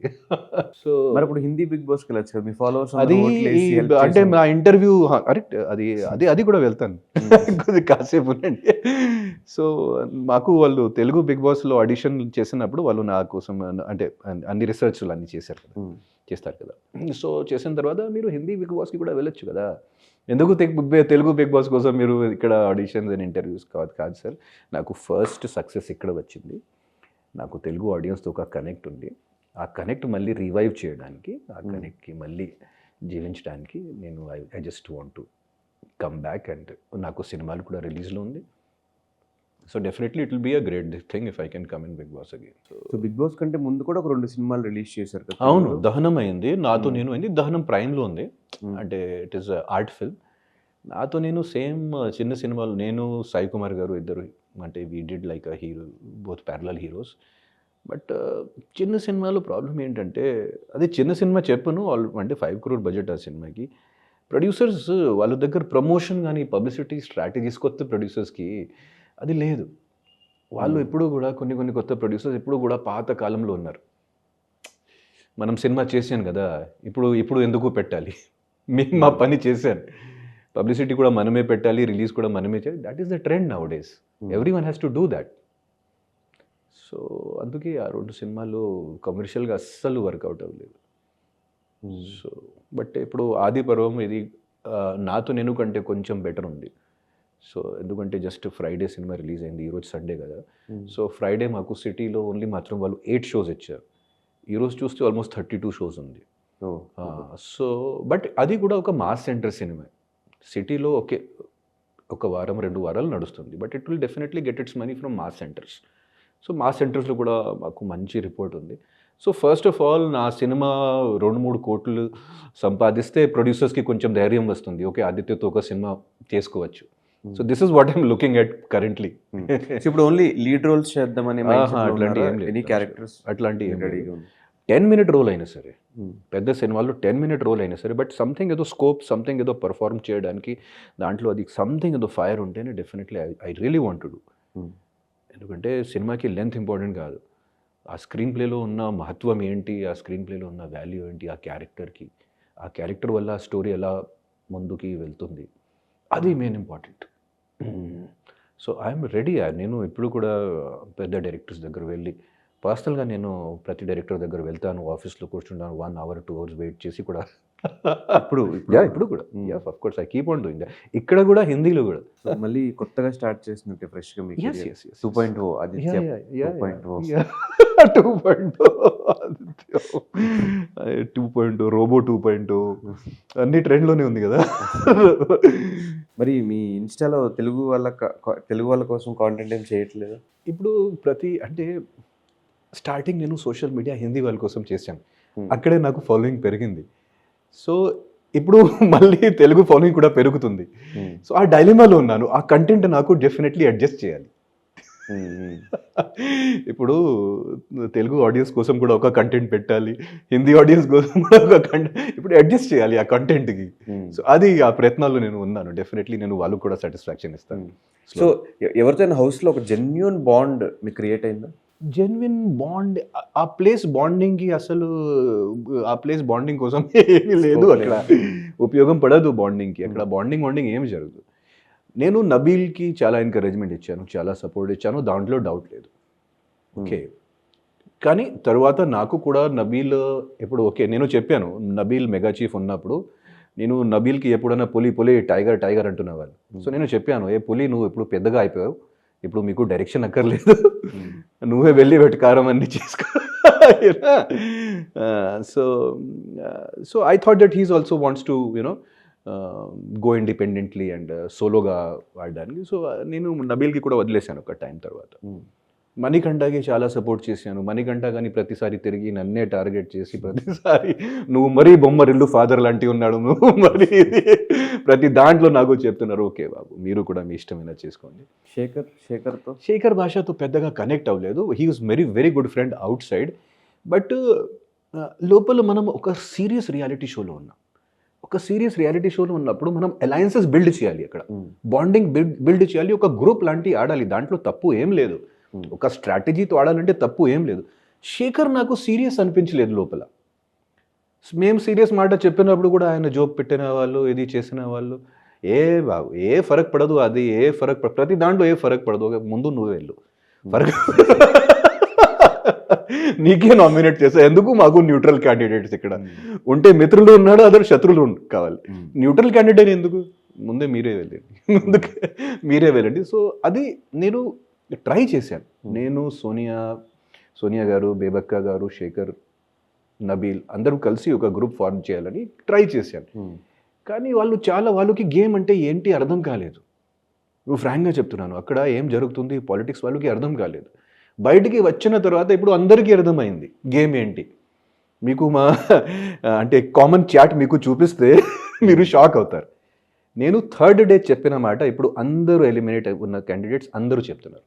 [SPEAKER 2] సో
[SPEAKER 1] మరి ఇప్పుడు హిందీ బిగ్ బాస్కి వెళ్ళచ్చు కదా, మీ ఫాలోవర్స్
[SPEAKER 2] అది అంటే నా ఇంటర్వ్యూ కరెక్ట్, అది కూడా వెళ్తాను కొద్దిగా కాసేపు ఉండండి. సో మాకు వాళ్ళు తెలుగు బిగ్ బాస్లో ఆడిషన్ చేసినప్పుడు వాళ్ళు నా కోసం అంటే అన్ని రీసెర్చ్లు అన్నీ చేస్తారు కదా. సో చేసిన తర్వాత మీరు హిందీ బిగ్ బాస్కి కూడా వెళ్ళొచ్చు కదా, ఎందుకు తెలుగు బిగ్ బాస్ కోసం మీరు ఇక్కడ ఆడిషన్స్ అండ్ ఇంటర్వ్యూస్ కాదు సార్. నాకు ఫస్ట్ సక్సెస్ ఇక్కడ వచ్చింది, నాకు తెలుగు ఆడియన్స్తో ఒక కనెక్ట్ ఉంది. ఆ కనెక్ట్ మళ్ళీ రివైవ్ చేయడానికి, ఆ కనెక్ట్కి మళ్ళీ జీవించడానికి నేను I just want to come back. And నాకు సినిమాలు కూడా రిలీజ్లో ఉంది. So definitely it will be a great thing if I can come in Bigg Boss again.
[SPEAKER 1] So Bigg Boss కంటే ముందు కూడా ఒక 2 సినిమాలు రిలీజ్ చేశారు కదా.
[SPEAKER 2] అవును, దహనం అయింది, నాతో నేను అయింది. దహనం ప్రైమ్లో ఉంది, అంటే ఇట్ ఈస్ ఆర్ట్ ఫిల్మ్. నాతో నేను సేమ్ చిన్న సినిమాలు, నేను సాయి కుమార్ గారు ఇద్దరు, అంటే we did like a hero, both parallel heroes. But చిన్న సినిమాలో ప్రాబ్లం ఏంటంటే, అది చిన్న సినిమా చెప్పను, అంటే 5 crore బడ్జెట్ ఆ సినిమాకి. ప్రొడ్యూసర్స్ వాళ్ళ దగ్గర ప్రమోషన్ కానీ పబ్లిసిటీ స్ట్రాటజీస్ కొత్త ప్రొడ్యూసర్స్కి అది లేదు. వాళ్ళు ఎప్పుడు కూడా కొన్ని కొత్త ప్రొడ్యూసర్స్ ఎప్పుడు కూడా పాత కాలంలో ఉన్నారు. మనం సినిమా చేశాను కదా, ఇప్పుడు ఎందుకు పెట్టాలి, మేము మా పని చేశాను, పబ్లిసిటీ కూడా మనమే పెట్టాలి, రిలీజ్ కూడా మనమే చేయాలి. That is the trend now days, every one has to do that. So అందుకే ఆ 2 సినిమాలు కమర్షియల్గా అస్సలు వర్కౌట్ అవ్వలేదు. సో బట్ ఇప్పుడు ఆది పర్వం ఇది నాతో నేను కంటే కొంచెం బెటర్ ఉంది. సో ఎందుకంటే జస్ట్ ఫ్రైడే సినిమా రిలీజ్ అయింది, ఈరోజు సండే కదా. సో ఫ్రైడే మాకు సిటీలో ఓన్లీ మాత్రం వాళ్ళు 8 shows ఇచ్చారు, ఈరోజు చూస్తే ఆల్మోస్ట్ 32 shows ఉంది. సో బట్ అది కూడా ఒక మాస్ సెంటర్ సినిమా, సిటీలో ఒక వారం 2 వారాలు నడుస్తుంది. But it will definitely get its money from mass centres. So mass సెంటర్స్లో కూడా మాకు మంచి రిపోర్ట్ ఉంది. సో ఫస్ట్ ఆఫ్ ఆల్ నా సినిమా 2-3 కోట్లు సంపాదిస్తే ప్రొడ్యూసర్స్కి కొంచెం ధైర్యం వస్తుంది, ఓకే ఆదిత్యతో ఒక సినిమా చేసుకోవచ్చు. So this is what I'm looking at currently.
[SPEAKER 1] ఇప్పుడు ఓన్లీ లీడ్ రోల్స్ చేద్దామని
[SPEAKER 2] అట్లాంటి 10-minute రోల్ అయినా సరే, పెద్ద సినిమాల్లో 10-minute రోల్ అయినా సరే, బట్ సంథింగ్ ఏదో స్కోప్, సంథింగ్ ఏదో పర్ఫార్మ్ చేయడానికి దాంట్లో అది సంథింగ్ ఏదో ఫైర్ ఉంటేనే definitely I really want to do. ఎందుకంటే సినిమాకి లెంత్ ఇంపార్టెంట్ కాదు, ఆ స్క్రీన్ ప్లేలో ఉన్న మహత్వం ఏంటి, ఆ స్క్రీన్ ప్లేలో ఉన్న వాల్యూ ఏంటి, ఆ క్యారెక్టర్కి, ఆ క్యారెక్టర్ వల్ల ఆ స్టోరీ ఎలా ముందుకి వెళ్తుంది, అది main important. So I'm ready. నేను ఇప్పుడు కూడా పెద్ద డైరెక్టర్స్ దగ్గర వెళ్ళి పర్సనల్గా నేను ప్రతి డైరెక్టర్ దగ్గర వెళ్తాను, ఆఫీస్లో కూర్చుంటాను, 1 hour 2 hours వెయిట్ చేసి కూడా ఇప్పుడు కూడా of course I keep on doing that. ఇక్కడ కూడా హిందీలో కూడా
[SPEAKER 1] మళ్ళీ కొత్తగా స్టార్ట్ చేసినట్టే ఫ్రెష్గా మీకు 2.0 ఆదిత్య
[SPEAKER 2] 2.0 రోబో 2.0 అన్ని ట్రెండ్లోనే ఉంది కదా.
[SPEAKER 1] మరి మీ ఇన్స్టాలో తెలుగు వాళ్ళ కోసం కాంటెంట్ ఏం చేయట్లేదు?
[SPEAKER 2] ఇప్పుడు అంటే స్టార్టింగ్ నేను సోషల్ మీడియా హిందీ వాళ్ళ కోసం చేశాను, అక్కడే నాకు ఫాలోయింగ్ పెరిగింది. సో ఇప్పుడు మళ్ళీ తెలుగు ఫాలోయింగ్ కూడా పెరుగుతుంది. సో ఆ డైలమాలో ఉన్నాను, ఆ కంటెంట్ నాకు డెఫినెట్లీ అడ్జస్ట్ చేయాలి. ఇప్పుడు తెలుగు ఆడియన్స్ కోసం కూడా ఒక కంటెంట్ పెట్టాలి, హిందీ ఆడియన్స్ కోసం కూడా ఒక కంటెంట్ ఇప్పుడు అడ్జస్ట్ చేయాలి ఆ కంటెంట్కి. సో అది ఆ ప్రయత్నాల్లో నేను ఉన్నాను. డెఫినెట్లీ నేను వాళ్ళకు కూడా సాటిస్ఫాక్షన్ ఇస్తాను.
[SPEAKER 1] సో ఎవరితో హౌస్లో ఒక జెన్యూన్ బాండ్ మీకు క్రియేట్ అయిందా?
[SPEAKER 2] జెన్యున్ బాండ్ ఆ ప్లేస్ బాండింగ్కి అసలు ఆ ప్లేస్ బాండింగ్ కోసం ఏమీ లేదు అక్కడ, ఉపయోగం పడదు బాండింగ్కి అక్కడ, బాండింగ్ ఏమి జరగదు. నేను నబీల్కి చాలా ఎంకరేజ్మెంట్ ఇచ్చాను, చాలా సపోర్ట్ ఇచ్చాను, దాంట్లో డౌట్ లేదు. ఓకే, కానీ తర్వాత నాకు కూడా నబీల్ ఎప్పుడు ఓకే నేను చెప్పాను, నబీల్ మెగా చీఫ్ ఉన్నప్పుడు నేను నబీల్కి ఎప్పుడైనా పులి టైగర్ అంటున్నవాళ్ళు. సో నేను చెప్పాను, ఏ పులి నువ్వు ఇప్పుడు పెద్దగా అయిపోయావు, ఇప్పుడు మీకు డైరెక్షన్ అక్కర్లేదు, నువ్వే వెళ్ళి వెటకారం అన్ని చేసుకో. So I thought that he's also wants to you know go independently and సోలోగా ఆడడానికి. సో నేను నబీల్కి కూడా వదిలేశాను ఒక టైం తర్వాత. మణికంఠకి చాలా సపోర్ట్ చేశాను. మణికంఠ కానీ ప్రతిసారి తిరిగి నన్నే టార్గెట్ చేసి ప్రతిసారి నువ్వు మరీ బొమ్మరిల్లు ఫాదర్ లాంటి ఉన్నాడు, నువ్వు మరి ప్రతి దాంట్లో నాకు చెప్తున్నారు, ఓకే బాబు మీరు కూడా మీ ఇష్టమైన చేసుకోండి. శేఖర్ భాషతో పెద్దగా కనెక్ట్ అవ్వలేదు. He was very good friend out side. But లోపల మనం ఒక సీరియస్ రియాలిటీ షోలో ఉన్నాం. ఒక సీరియస్ రియాలిటీ షోలో ఉన్నప్పుడు మనం అలయన్సెస్ బిల్డ్ చేయాలి, అక్కడ బాండింగ్ బిల్డ్ చేయాలి, ఒక గ్రూప్ లాంటి ఆడాలి, దాంట్లో తప్పు ఏం లేదు. ఒక స్ట్రాటజీతో ఆడాలంటే తప్పు ఏం లేదు. శేఖర్ నాకు సీరియస్ అనిపించలేదు లోపల. మేము సీరియస్ మాట చెప్పినప్పుడు కూడా ఆయన జోక్ పెట్టిన వాళ్ళు, ఇది చేసిన వాళ్ళు, బాబు ఏ ఫరక్ పడదు, అది ప్రతి దాంట్లో ఏ ఫరక్ పడదు, ముందు నువ్వు వెళ్ళు, ఫరక్ నీకే నామినేట్ చేసా, ఎందుకు మాకు న్యూట్రల్ క్యాండిడేట్స్ ఇక్కడ ఉంటే మిత్రులు ఉన్నాడు, అదర్ శత్రులు కావాలి, న్యూట్రల్ క్యాండిడేట్ ఎందుకు, ముందే మీరే వెళ్ళండి. సో అది నేను ట్రై చేశాను. నేను సోనియా గారు, బేబక్క గారు, శేఖర్, నబీల్ అందరూ కలిసి ఒక గ్రూప్ ఫార్మ్ చేయాలని ట్రై చేశాను. కానీ వాళ్ళకి గేమ్ అంటే ఏంటి అర్థం కాలేదు. నువ్వు ఫ్రాంక్గా చెప్తున్నాను, అక్కడ ఏం జరుగుతుంది పాలిటిక్స్ వాళ్ళకి అర్థం కాలేదు. బయటికి వచ్చిన తర్వాత ఇప్పుడు అందరికీ అర్థమైంది గేమ్ ఏంటి. మీకు అంటే కామన్ చాట్ మీకు చూపిస్తే మీరు షాక్ అవుతారు. నేను థర్డ్ డే చెప్పిన మాట ఇప్పుడు అందరూ ఎలిమినేట్ ఉన్న క్యాండిడేట్స్ అందరూ చెప్తున్నారు.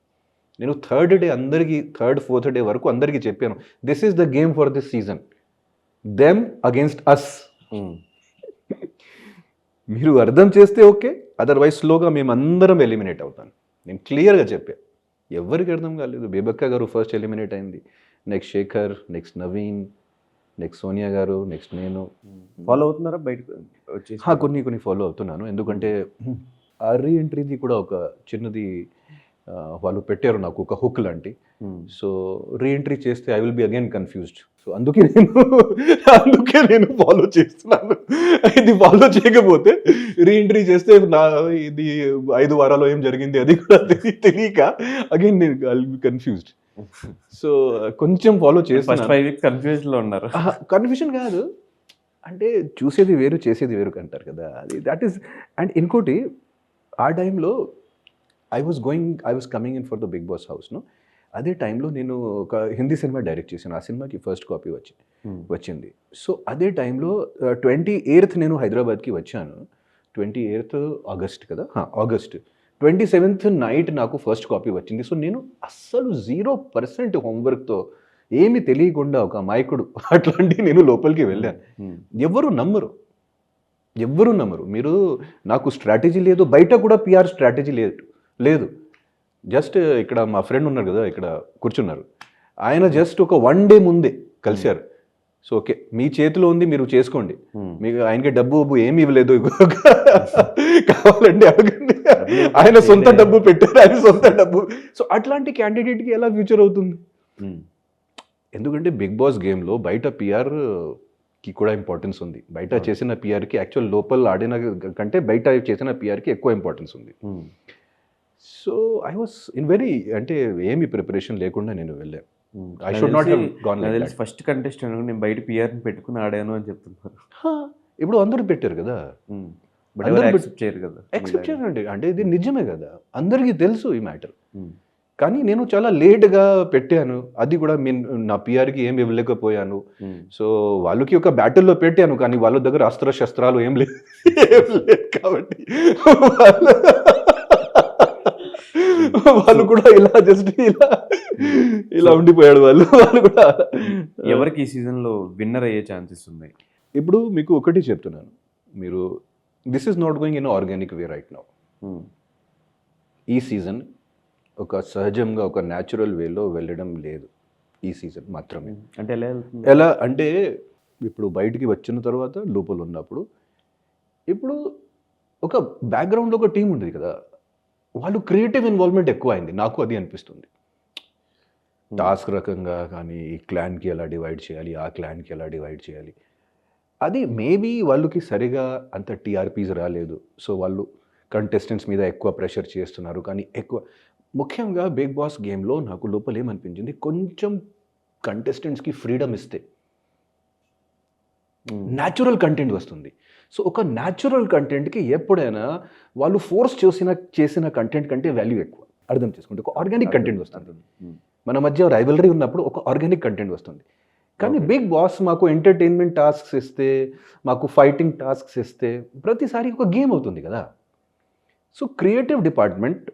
[SPEAKER 2] నేను థర్డ్ ఫోర్త్ డే వరకు అందరికీ చెప్పాను, this is the game for this season, them against us. మీరు అర్థం చేస్తే ఓకే, అదర్వైజ్ స్లోగా మేమందరం ఎలిమినేట్ అవుతాను. నేను క్లియర్గా చెప్పాను. ఎవరికి అర్థం కాలేదు. బేబక్క గారు ఫస్ట్ ఎలిమినేట్ అయింది, next Shekar, next Naveen, next Sonia garu, next నేను.
[SPEAKER 1] ఫాలో అవుతున్నారా బయటకు వచ్చి?
[SPEAKER 2] కొన్ని ఫాలో అవుతున్నాను. ఎందుకంటే ఆ రీఎంట్రీది కూడా ఒక చిన్నది వాళ్ళు పెట్టారు నాకు ఒక హుక్ లాంటి. సో రీఎంట్రీ చేస్తే I will be again confused. So అందుకే నేను ఫాలో చేస్తున్నాను. ఇది ఫాలో చేయకపోతే రీఎంట్రీ చేస్తే ఇది 5 వారాల్లో ఏం జరిగింది అది కూడా తెలియక అగైన్ నేను I will be confused. So కొంచెం ఫాలో చేస్తాను.
[SPEAKER 1] 5 వీక్స్ కన్ఫ్యూజన్లో ఉన్నారు.
[SPEAKER 2] కన్ఫ్యూజన్ కాదు, అంటే చూసేది వేరు చేసేది వేరు అంటారు కదా, అది దట్ ఈస్. అండ్ ఇంకోటి, ఆ టైంలో I was coming in for the big boss హౌస్ను. అదే టైంలో నేను ఒక హిందీ సినిమా డైరెక్ట్ చేశాను. ఆ సినిమాకి ఫస్ట్ కాపీ వచ్చింది. సో అదే టైంలో 28th నేను హైదరాబాద్కి వచ్చాను. 28th ఆగస్ట్ కదా, ఆగస్ట్ 27th నైట్ నాకు ఫస్ట్ కాపీ వచ్చింది. సో నేను అస్సలు 0% హోంవర్క్తో ఏమి తెలియకుండా ఒక అమాయకుడు అట్లాంటి నేను లోపలికి వెళ్ళాను. ఎవరు నమ్మరు. మీరు నాకు స్ట్రాటజీ లేదు, బయట కూడా పిఆర్ స్ట్రాటజీ లేదు. జస్ట్ ఇక్కడ మా ఫ్రెండ్ ఉన్నారు కదా, ఇక్కడ కూర్చున్నారు, ఆయన జస్ట్ ఒక 1 day ముందే కలిశారు. సో ఓకే, మీ చేతిలో ఉంది, మీరు చేసుకోండి, మీకు ఆయనకి డబ్బు ఏమి ఇవ్వలేదు, కావాలండి అడగండి, ఆయన సొంత డబ్బు పెట్టారు, ఆయన సొంత డబ్బు. సో అట్లాంటి క్యాండిడేట్కి ఎలా ఫ్యూచర్ అవుతుంది? ఎందుకంటే బిగ్ బాస్ గేమ్లో బయట పిఆర్కి కూడా ఇంపార్టెన్స్ ఉంది. బయట చేసిన పిఆర్కి యాక్చువల్ లోపల ఆడిన కంటే బయట చేసిన పిఆర్కి ఎక్కువ ఇంపార్టెన్స్ ఉంది. So I was in very, అంటే ఏమి ప్రిపరేషన్ లేకుండా నేను వెళ్ళాను. I should not have gone like that.
[SPEAKER 1] First contestant నేను బయట పిఆర్ని పెట్టుకుని ఆడాను అని చెప్తున్నారు.
[SPEAKER 2] ఇప్పుడు అందరూ పెట్టారు కదా,
[SPEAKER 1] యాక్సెప్ట్ చేయరు కదా.
[SPEAKER 2] యాక్సెప్ట్ చేయండి, అంటే ఇది నిజమే కదా, అందరికీ తెలుసు ఈ మ్యాటర్. కానీ నేను చాలా లేట్గా పెట్టాను, అది కూడా నా పిఆర్కి ఏం ఇవ్వలేకపోయాను. సో వాళ్ళకి ఒక బ్యాటిల్లో పెట్టాను, కానీ వాళ్ళ దగ్గర అస్త్ర శస్త్రాలు ఏం లేదు కాబట్టి వాళ్ళు కూడా ఇలా జస్ట్ ఇలా ఉండిపోయాడు. వాళ్ళు కూడా.
[SPEAKER 1] ఎవరికి ఈ సీజన్లో విన్నర్ అయ్యే ఛాన్సెస్ ఉన్నాయి?
[SPEAKER 2] ఇప్పుడు మీకు ఒకటి చెప్తున్నాను, మీరు this is not going in organic way right now. ఈ సీజన్ ఒక సహజంగా ఒక న్యాచురల్ వేలో వెళ్ళడం లేదు ఈ సీజన్ మాత్రమే.
[SPEAKER 1] అంటే ఎలా వెళ్తుంది?
[SPEAKER 2] ఎలా అంటే ఇప్పుడు బయటికి వచ్చిన తర్వాత లోపల ఉన్నప్పుడు ఇప్పుడు ఒక బ్యాక్గ్రౌండ్లో ఒక టీం ఉంది కదా, వాళ్ళు క్రియేటివ్ ఇన్వాల్వ్మెంట్ ఎక్కువ అయింది, నాకు అది అనిపిస్తుంది. టాస్క్ రకంగా కానీ ఈ క్లాన్కి ఎలా డివైడ్ చేయాలి, ఆ క్లాన్కి ఎలా డివైడ్ చేయాలి, అది మేబీ వాళ్ళకి సరిగా అంత టీఆర్పీస్ రాలేదు. సో వాళ్ళు కంటెస్టెంట్స్ మీద ఎక్కువ ప్రెషర్ చేస్తున్నారు. కానీ ఎక్కువ ముఖ్యంగా బిగ్ బాస్ గేమ్లో నాకు లోపల ఏమనిపించింది, కొంచెం కంటెస్టెంట్స్కి ఫ్రీడమ్ ఇస్తే న్యాచురల్ కంటెంట్ వస్తుంది. సో ఒక న్యాచురల్ కంటెంట్కి ఎప్పుడైనా వాళ్ళు ఫోర్స్ చేసిన కంటెంట్ కంటే వాల్యూ ఎక్కువ. అర్థం చేసుకుంటే ఒక ఆర్గానిక్ కంటెంట్ వస్తుంది. మన మధ్య రైవలరీ ఉన్నప్పుడు ఒక ఆర్గానిక్ కంటెంట్ వస్తుంది. కానీ బిగ్ బాస్ మాకు ఎంటర్టైన్మెంట్ టాస్క్స్ ఇస్తే, మాకు ఫైటింగ్ టాస్క్స్ ఇస్తే ప్రతిసారి ఒక గేమ్ అవుతుంది కదా. సో క్రియేటివ్ డిపార్ట్మెంట్,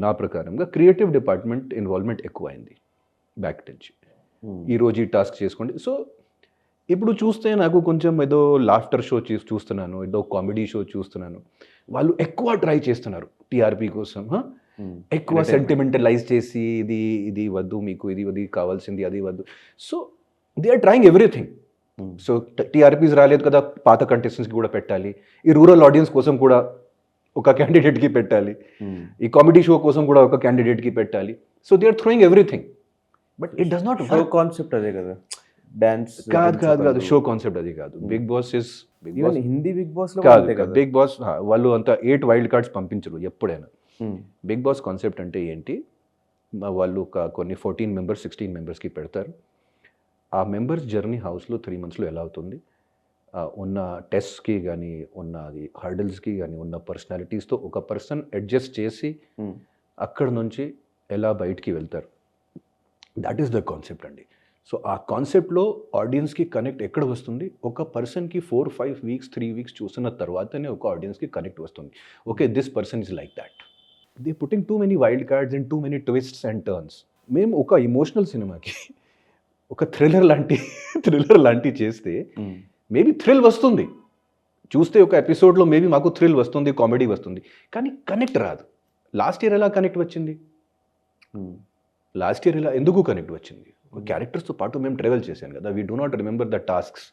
[SPEAKER 2] నా ప్రకారంగా క్రియేటివ్ డిపార్ట్మెంట్ ఇన్వాల్వ్మెంట్ ఎక్కువ అయింది బ్యాక్ నుంచి. ఈరోజు ఈ టాస్క్ చేసుకోండి. సో ఇప్పుడు చూస్తే నాకు కొంచెం ఏదో లాఫ్టర్ షో చూస్తున్నాను, ఏదో కామెడీ షో చూస్తున్నాను. వాళ్ళు ఎక్కువ ట్రై చేస్తున్నారు టీఆర్పీ కోసం. ఎక్కువ సెంటిమెంటలైజ్ చేసి ఇది ఇది వద్దు, మీకు ఇది కావాల్సింది, అది వద్దు. So they are trying everything. So TRPs రాలేదు కదా, పాత కంటెస్టెంట్స్కి కూడా పెట్టాలి, ఈ రూరల్ ఆడియన్స్ కోసం కూడా ఒక క్యాండిడేట్కి పెట్టాలి, ఈ కామెడీ షో కోసం కూడా ఒక క్యాండిడేట్కి పెట్టాలి. So they are throwing everything. But it does not
[SPEAKER 1] show concept అదే కదా, డాన్స్
[SPEAKER 2] కాదు షో కాన్సెప్ట్ అది కాదు. Bigg Boss is Bigg Boss.
[SPEAKER 1] Hindi Bigg Boss
[SPEAKER 2] కాదు, బిగ్ బాస్ వాళ్ళు అంత 8 వైల్డ్ కార్డ్స్ పంపించరు ఎప్పుడైనా. బిగ్ బాస్ కాన్సెప్ట్ అంటే ఏంటి, వాళ్ళు కొన్ని 14 మెంబర్స్ 16 మెంబర్స్కి పెడతారు. ఆ మెంబర్స్ జర్నీ హౌస్లో 3 మంత్స్లో ఎలా అవుతుంది, ఉన్న టెస్ట్కి కానీ, ఉన్న అది హర్డల్స్కి కానీ, ఉన్న పర్సనాలిటీస్తో ఒక పర్సన్ అడ్జస్ట్ చేసి అక్కడ నుంచి ఎలా బయటికి వెళ్తారు. దట్ ఈస్ ద కాన్సెప్ట్ అండి. సో ఆ కాన్సెప్ట్లో ఆడియన్స్కి కనెక్ట్ ఎక్కడ వస్తుంది, ఒక పర్సన్కి 4-5 వీక్స్ 3 వీక్స్ చూసిన తర్వాతనే ఒక ఆడియన్స్కి కనెక్ట్ వస్తుంది. Okay, this person is like that. They putting too many wild cards and too many twists and turns. మేము ఒక ఇమోషనల్ సినిమాకి ఒక థ్రిల్లర్ లాంటి చేస్తే మేబీ థ్రిల్ వస్తుంది, చూస్తే ఒక ఎపిసోడ్లో మేబీ మాకు థ్రిల్ వస్తుంది, కామెడీ వస్తుంది, కానీ కనెక్ట్ రాదు. లాస్ట్ ఇయర్ ఎలా కనెక్ట్ వచ్చింది, లాస్ట్ ఇయర్ ఎలా ఎందుకు కనెక్ట్ వచ్చింది, క్యారెక్టర్స్తో పాటు మేము ట్రావెల్ చేశాను కదా. We do not remember the tasks,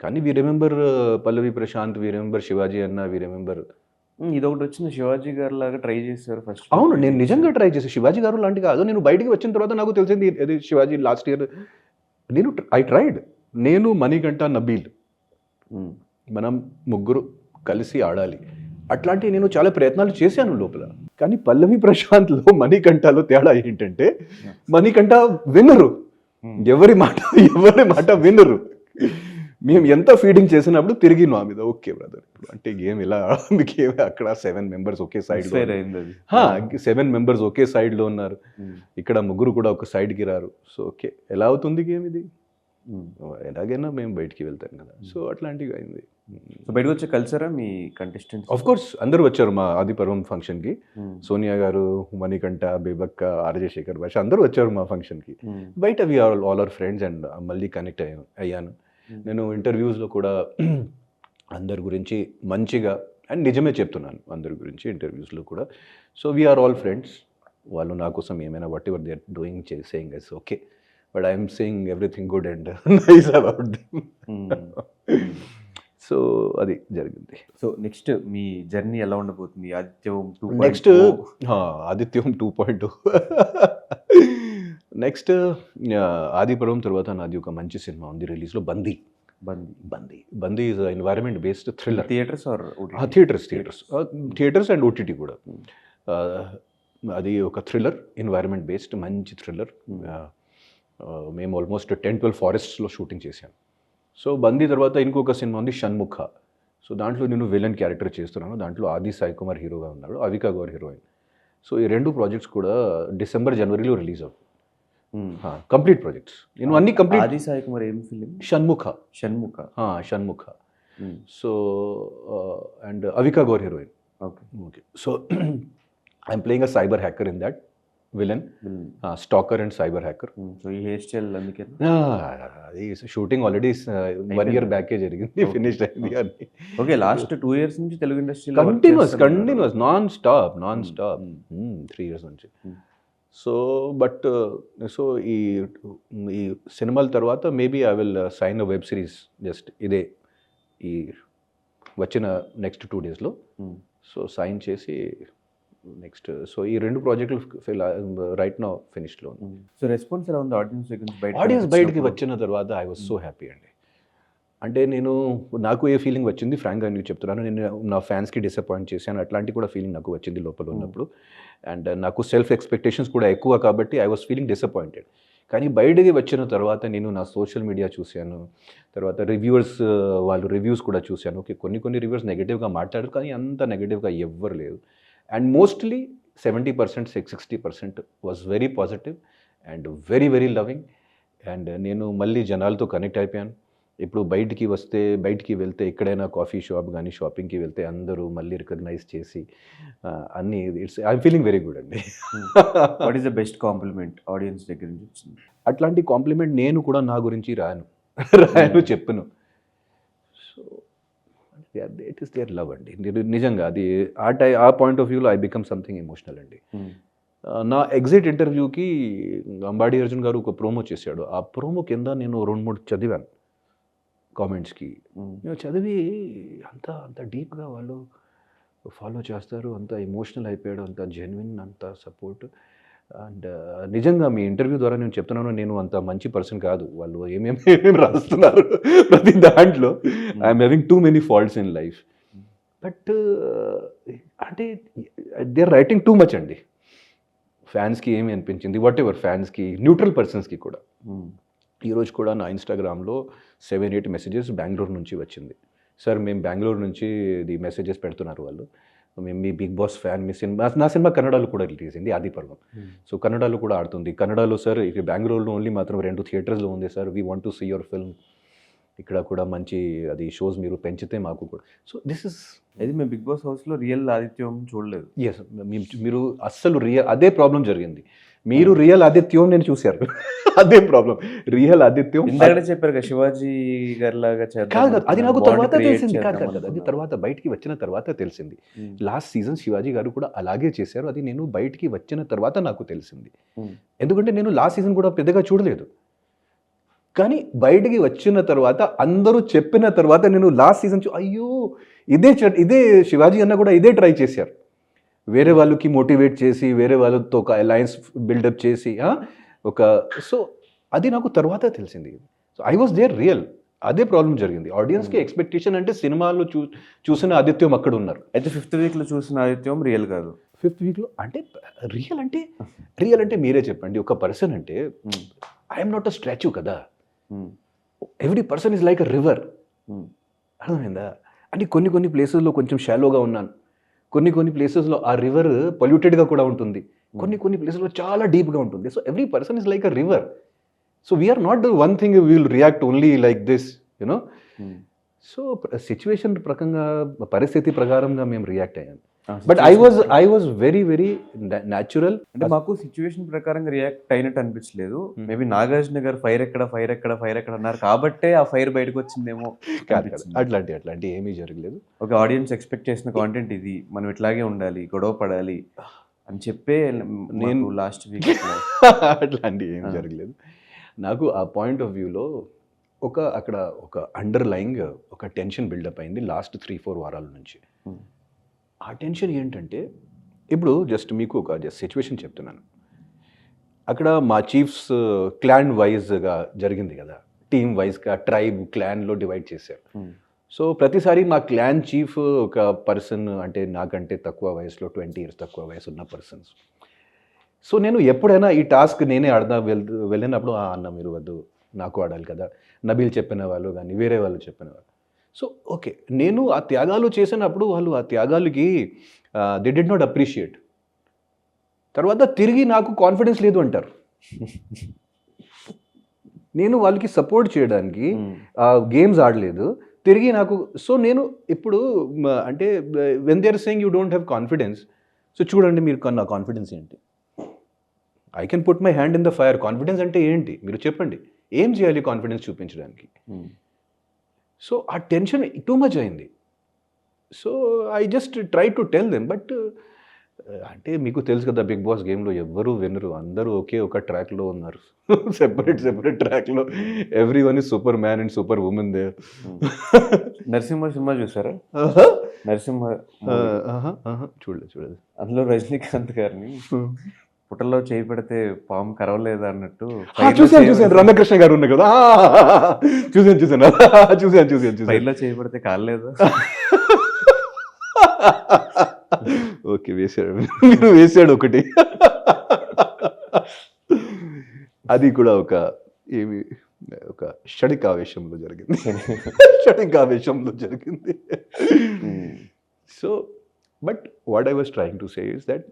[SPEAKER 2] కానీ we remember Pallavi Prashanth, we remember Shivaji అన్న, వీ రిమెంబర్.
[SPEAKER 1] ఇదొకటి వచ్చింది, శివాజీ గారు లాగా ట్రై చేశారు ఫస్ట్.
[SPEAKER 2] అవును, నేను నిజంగా ట్రై చేశాను. శివాజీ గారు లాంటి కాదు, నేను బయటికి వచ్చిన తర్వాత నాకు తెలిసింది అది Shivaji. Last year I tried, నేను మణికంఠ నబీల్ మనం ముగ్గురు కలిసి ఆడాలి, అట్లాంటివి నేను చాలా ప్రయత్నాలు చేశాను లోపల. కానీ పల్లవి ప్రశాంత్లో మణికంఠలో తేడా ఏంటంటే, మణికంఠ వినరు, ఎవరి మాట వినరు. మేము ఎంత ఫీడింగ్ చేసినప్పుడు తిరిగి నా మీద ఓకే బ్రదర్, అంటే గేమ్ ఇలా గేమ్ అక్కడ 7 మెంబర్స్ ఒకే సైడ్, 7 మెంబర్స్ ఒకే సైడ్లో ఉన్నారు, ఇక్కడ ముగ్గురు కూడా ఒక సైడ్కి రారు. సో ఓకే, ఎలా అవుతుంది గేమ్ ఇది, ఎలాగైనా మేము బయటికి వెళ్తాం కదా. సో అట్లాంటివి అయింది.
[SPEAKER 1] సో బయటకు వచ్చి కలిసారా మీ కంటెస్టెంట్స్?
[SPEAKER 2] ఆఫ్ కోర్స్ అందరూ వచ్చారు మా ఆది పర్వం ఫంక్షన్కి. సోనియా గారు, మణికంఠ, బేబక్క, ఆర్జే శేఖర్ భాష అందరూ వచ్చారు మా ఫంక్షన్కి. బయట we are all our friends and మళ్ళీ కనెక్ట్ అయ్యాను. నేను ఇంటర్వ్యూస్లో కూడా అందరి గురించి మంచిగా అండ్ నిజమే చెప్తున్నాను అందరి గురించి ఇంటర్వ్యూస్లో కూడా. So we are all friends. వాళ్ళు నా కోసం ఏమైనా whatever they are doing saying is okay, but I'm saying everything good and nice about them. So అది జరిగింది.
[SPEAKER 1] సో నెక్స్ట్ మీ జర్నీ ఎలా ఉండబోతుంది? ఆదిత్యం 2.0.
[SPEAKER 2] నెక్స్ట్ ఆదిత్యం 2.0. నెక్స్ట్ ఆదిపురం తర్వాత నాది ఒక మంచి సినిమా ఉంది రిలీజ్లో, Bandi. Bandi is environment based thriller.
[SPEAKER 1] Theatres or
[SPEAKER 2] theatres and OTT కూడా. అది ఒక థ్రిల్లర్, ఎన్వైరన్మెంట్ బేస్డ్ మంచి థ్రిల్లర్. మేము ఆల్మోస్ట్ 10-12 ఫారెస్ట్స్లో షూటింగ్ చేశాను. సో బందీ తర్వాత ఇంకొక సినిమా ఉంది షణ్ముఖ. సో దాంట్లో నేను విలన్ క్యారెక్టర్ చేస్తున్నాను. దాంట్లో ఆది సాయి కుమార్ హీరోగా ఉన్నాడు, అవికా గౌర్ హీరోయిన్. సో ఈ 2 ప్రాజెక్ట్స్ కూడా డిసెంబర్ జనవరిలో రిలీజ్ అవుతుంది. కంప్లీట్ ప్రాజెక్ట్స్ నేను అన్ని కంప్లీట్.
[SPEAKER 1] ఆది సాయి కుమార్ ఏం film?
[SPEAKER 2] Shanmukha. So and Avika Gor heroine.
[SPEAKER 1] Okay.
[SPEAKER 2] So I'm playing a cyber hacker in that. Villain, stalker and cyber hacker.
[SPEAKER 1] So ఈ హెయిర్ స్టైల్ అందుకే
[SPEAKER 2] అది షూటింగ్ ఆల్రెడీ 1 year బ్యాకే జరిగింది, ఫినిష్డ్ అయింది అని.
[SPEAKER 1] ఓకే, లాస్ట్ 2 years నుంచి తెలుగు ఇండస్ట్రీలో
[SPEAKER 2] కంటిన్యూస్ నాన్ స్టాప్ 3 years నుంచి. So but so ఈ సినిమాల తర్వాత maybe I will sign a web series, just ఇదే ఈ వచ్చిన నెక్స్ట్ 2 daysలో. సో సైన్ చేసి నెక్స్ట్, సో ఈ 2 ప్రాజెక్టులు రైట్ నౌ ఫినిష్లో.
[SPEAKER 1] సో రెస్పాన్స్ ఎలా ఉంది
[SPEAKER 2] ఆడియన్స్ బయటికి వచ్చిన తర్వాత ఐ వాజ్ సో హ్యాపీ అండి. అంటే నాకు ఏ ఫీలింగ్ వచ్చింది ఫ్రాంక్గా నీకు చెప్తున్నాను, నేను నా ఫ్యాన్స్కి డిసప్పాయింట్ చేశాను, అట్లాంటి కూడా ఫీలింగ్ నాకు వచ్చింది లోపల ఉన్నప్పుడు. అండ్ నాకు సెల్ఫ్ ఎక్స్పెక్టేషన్స్ కూడా ఎక్కువ కాబట్టి ఐ వాజ్ ఫీలింగ్ డిసప్పాయింటెడ్. కానీ బయటికి వచ్చిన తర్వాత నేను నా సోషల్ మీడియా చూశాను, తర్వాత రివ్యూవర్స్ వాళ్ళు రివ్యూస్ కూడా చూశాను. ఓకే, కొన్ని రివ్యూవర్స్ నెగిటివ్గా మాట్లాడారు, కానీ అంత నెగిటివ్గా ఎవ్వరు లేదు. And mostly 70%, 60% was very positive and very very loving. And నేను మళ్ళీ జనాలతో కనెక్ట్ అయిపోయాను. ఇప్పుడు బయటికి వెళ్తే ఎక్కడైనా కాఫీ షాప్ కానీ షాపింగ్కి వెళ్తే అందరూ మళ్ళీ రికగ్నైజ్ చేసి అన్నీ ఐఎమ్ ఫీలింగ్ వెరీ గుడ్ అండి.
[SPEAKER 1] What is the best compliment audience దగ్గర నుంచి వచ్చింది?
[SPEAKER 2] అట్లాంటి కాంప్లిమెంట్ నేను కూడా నా గురించి రాను చెప్పను. So it is there love అండి. నిజంగా అది ఆ పాయింట్ ఆఫ్ వ్యూలో ఐ బికమ్ సంథింగ్ ఎమోషనల్ అండి. నా ఎగ్జిట్ ఇంటర్వ్యూకి అంబాడి అర్జున్ గారు ఒక ప్రోమో చేశాడు. ఆ ప్రోమో కింద నేను 2-3 చదివాను కామెంట్స్కి. నేను చదివి అంత డీప్గా వాళ్ళు ఫాలో చేస్తారు, అంత ఎమోషనల్ అయిపోయాడు, అంత జెన్యున్, అంత సపోర్ట్. అండ్ నిజంగా మీ ఇంటర్వ్యూ ద్వారా నేను చెప్తున్నాను, నేను అంత మంచి పర్సన్ కాదు. వాళ్ళు ఏమేమి రాస్తున్నారు ప్రతి దాంట్లో, I'm having too many faults in life. But అంటే they are writing too much అండి. ఫ్యాన్స్కి ఏమి అనిపించింది, వాట్ ఎవర్ ఫ్యాన్స్కి, న్యూట్రల్ పర్సన్స్కి కూడా. ఈరోజు కూడా నా ఇన్స్టాగ్రామ్లో 7-8 మెసేజెస్ బెంగళూరు నుంచి వచ్చింది. సార్ మేము బెంగళూరు నుంచి ఇది మెసేజెస్ పెడుతున్నారు వాళ్ళు, మేము మీ బిగ్ బాస్ ఫ్యాన్, మీ సినిమా, నా సినిమా కన్నడలో కూడా రిలీజ్ అయింది ఆది పర్వం. సో కన్నడలో కూడా ఆడుతుంది. కన్నడలో సార్ ఇక్కడ బెంగళూరులో ఓన్లీ మాత్రం 2 థియేటర్స్లో ఉంది sir, we want to see your film, ఇక్కడ కూడా మంచి అది షోస్ మీరు పెంచితే మాకు కూడా. సో దిస్ ఇస్
[SPEAKER 1] అది మేము బిగ్ బాస్ హౌస్లో రియల్ ఆదిత్యం చూడలేదు.
[SPEAKER 2] ఎస్, మీరు అస్సలు అదే ప్రాబ్లం జరిగింది. మీరు రియల్ ఆదిత్యం నేను చూశారు, అదే ప్రాబ్లం. రియల్ ఆదిత్యం
[SPEAKER 1] ఇందాక చెప్పారు కదా శివాజీ గారి లాగా
[SPEAKER 2] కాదు, అది నాకు తర్వాత తెలిసింది. కాదు, అది తర్వాత బయటికి వచ్చిన తర్వాత తెలిసింది. లాస్ట్ సీజన్ శివాజీ గారు కూడా అలాగే చేశారు, అది నేను బయటికి వచ్చిన తర్వాత నాకు తెలిసింది. ఎందుకంటే నేను లాస్ట్ సీజన్ కూడా పెద్దగా చూడలేదు, కానీ బయటికి వచ్చిన తర్వాత అందరూ చెప్పిన తర్వాత నేను లాస్ట్ సీజన్ అయ్యో ఇదే శివాజీ అన్న కూడా ఇదే ట్రై చేశారు, వేరే వాళ్ళకి మోటివేట్ చేసి, వేరే వాళ్ళతో ఒక అలయన్స్ బిల్డప్ చేసి సో అది నాకు తర్వాత తెలిసింది. So I was there real. అదే ప్రాబ్లం జరిగింది. ఆడియన్స్కి ఎక్స్పెక్టేషన్ అంటే సినిమాల్లో చూసిన ఆదిత్యం అక్కడ ఉన్నారు.
[SPEAKER 1] అయితే 5th వీక్లో చూసిన ఆదిత్యం రియల్ కాదు.
[SPEAKER 2] 5th వీక్లో అంటే రియల్ అంటే మీరే చెప్పండి. ఒక పర్సన్ అంటే ఐఎమ్ నాట్ అ స్టాచ్యూ కదా, every person is like a river. అర్థమైందా? అంటే కొన్ని ప్లేసెస్లో కొంచెం షాలోగా ఉన్నాను, కొన్ని ప్లేసెస్లో ఆ రివర్ పొల్యూటెడ్గా కూడా ఉంటుంది, కొన్ని ప్లేసెస్లో చాలా డీప్గా ఉంటుంది. So every person is like a river. So we are not the one thing will react only like this, you know. So situation ప్రకారంగా, పరిస్థితి ప్రకారంగా మేము రియాక్ట్ అయ్యాం. But I was very very natural.
[SPEAKER 1] అంటే మాకు సిచ్యువేషన్ ప్రకారంగా రియాక్ట్ అయినట్టు అనిపించలేదు. మేబీ నాగార్జున గారు ఫైర్ ఎక్కడ అన్నారు కాబట్టే ఆ ఫైర్ బయటకు వచ్చిందేమో.
[SPEAKER 2] అట్లాంటి ఏమీ జరగలేదు.
[SPEAKER 1] ఒక ఆడియన్స్ ఎక్స్పెక్ట్ చేసిన కాంటెంట్ ఇది, మనం ఇట్లాగే ఉండాలి, గొడవ పడాలి అని చెప్పే నేను లాస్ట్ వీక్
[SPEAKER 2] అట్లాంటి ఏం జరగలేదు. నాకు ఆ పాయింట్ ఆఫ్ వ్యూలో అక్కడ ఒక అండర్లైంగ్ ఒక టెన్షన్ బిల్డప్ అయింది లాస్ట్ 3-4 వారాల నుంచి. ఆ టెన్షన్ ఏంటంటే, ఇప్పుడు జస్ట్ మీకు ఒక సిచ్యువేషన్ చెప్తున్నాను. అక్కడ మా చీఫ్స్ క్లాన్ వైజ్గా జరిగింది కదా, టీమ్ వైజ్గా ట్రైబ్ క్లాన్లో డివైడ్ చేశారు. సో ప్రతిసారి మా క్లాన్ చీఫ్ ఒక పర్సన్, అంటే నాకంటే తక్కువ వయసులో 20 years తక్కువ వయసు ఉన్న పర్సన్స్. సో నేను ఎప్పుడైనా ఈ టాస్క్ నేనే వెళ్ళినప్పుడు అన్న మీరు వద్దు, నాకు ఆడాలి కదా, నబీల్ చెప్పిన వాళ్ళు కానీ వేరే వాళ్ళు చెప్పిన వాళ్ళు. సో ఓకే, నేను ఆ త్యాగాలు చేసినప్పుడు వాళ్ళు ఆ త్యాగాలకి దే డిడ్ నాట్ అప్రిషియేట్. తర్వాత తిరిగి నాకు కాన్ఫిడెన్స్ లేదు అంటారు. నేను వాళ్ళకి సపోర్ట్ చేయడానికి గేమ్స్ ఆడలేదు, తిరిగి నాకు. సో నేను ఇప్పుడు అంటే when they are saying you don't have confidence, so చూడండి మీరు నా కాన్ఫిడెన్స్ ఏంటి. I can put my hand in the fire. Confidence అంటే ఏంటి మీరు చెప్పండి, ఏం చేయాలి కాన్ఫిడెన్స్ చూపించడానికి? సో ఆ టెన్షన్ టూ మచ్ అయింది. So I just try to tell them, but అంటే మీకు తెలుసు కదా బిగ్ బాస్ గేమ్లో ఎవ్వరూ వినరు, అందరూ ఒకే ఒక ట్రాక్లో ఉన్నారు. సెపరేట్ ట్రాక్లో everyone is super man and super women there.
[SPEAKER 1] Narasimha cinema చూసారా? నరసింహ
[SPEAKER 2] చూడలేదు.
[SPEAKER 1] అందులో రజనీకాంత్ గారిని పుట్టలో చేయి పెడితే పాము కరవలేదా అన్నట్టు
[SPEAKER 2] చూసాను రమ్యకృష్ణ గారు ఉన్నారు కదా, చూసాను.
[SPEAKER 1] ఫైల్లో చేయి పెడితే కాలేదా?
[SPEAKER 2] ఓకే, వేసాడు ఒకటి. అది కూడా ఒక షడికావేశంలో జరిగింది. So but what I was trying to say is that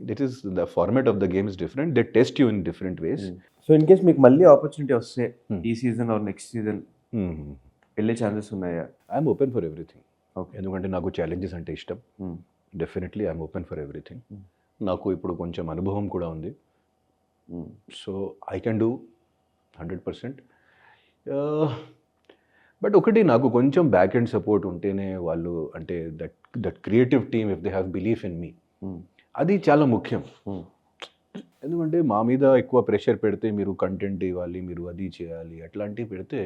[SPEAKER 2] it is the format of the game is different. They test you in different ways.
[SPEAKER 1] So in case మీకు మళ్ళీ ఆపర్చునిటీ వస్తే ఈ సీజన్ ఆర్ నెక్స్ట్ సీజన్ వెళ్ళే chances ఉన్నాయా?
[SPEAKER 2] I'm open for everything.
[SPEAKER 1] Okay.
[SPEAKER 2] ఎందుకంటే నాకు challenges అంటే ఇష్టం. Definitely I'm open for everything. నాకు ఇప్పుడు కొంచెం అనుభవం కూడా ఉంది. So I can do 100%. But ఒకటి నాకు కొంచెం బ్యాక్ ఎండ్ సపోర్ట్ ఉంటేనే వాళ్ళు, అంటే that creative team if they have belief in me, అది చాలా ముఖ్యం. ఎందుకంటే మా మీద ఎక్కువ ప్రెషర్ పెడితే మీరు కంటెంట్ ఇవ్వాలి, మీరు అది చేయాలి, అట్లాంటివి పెడితే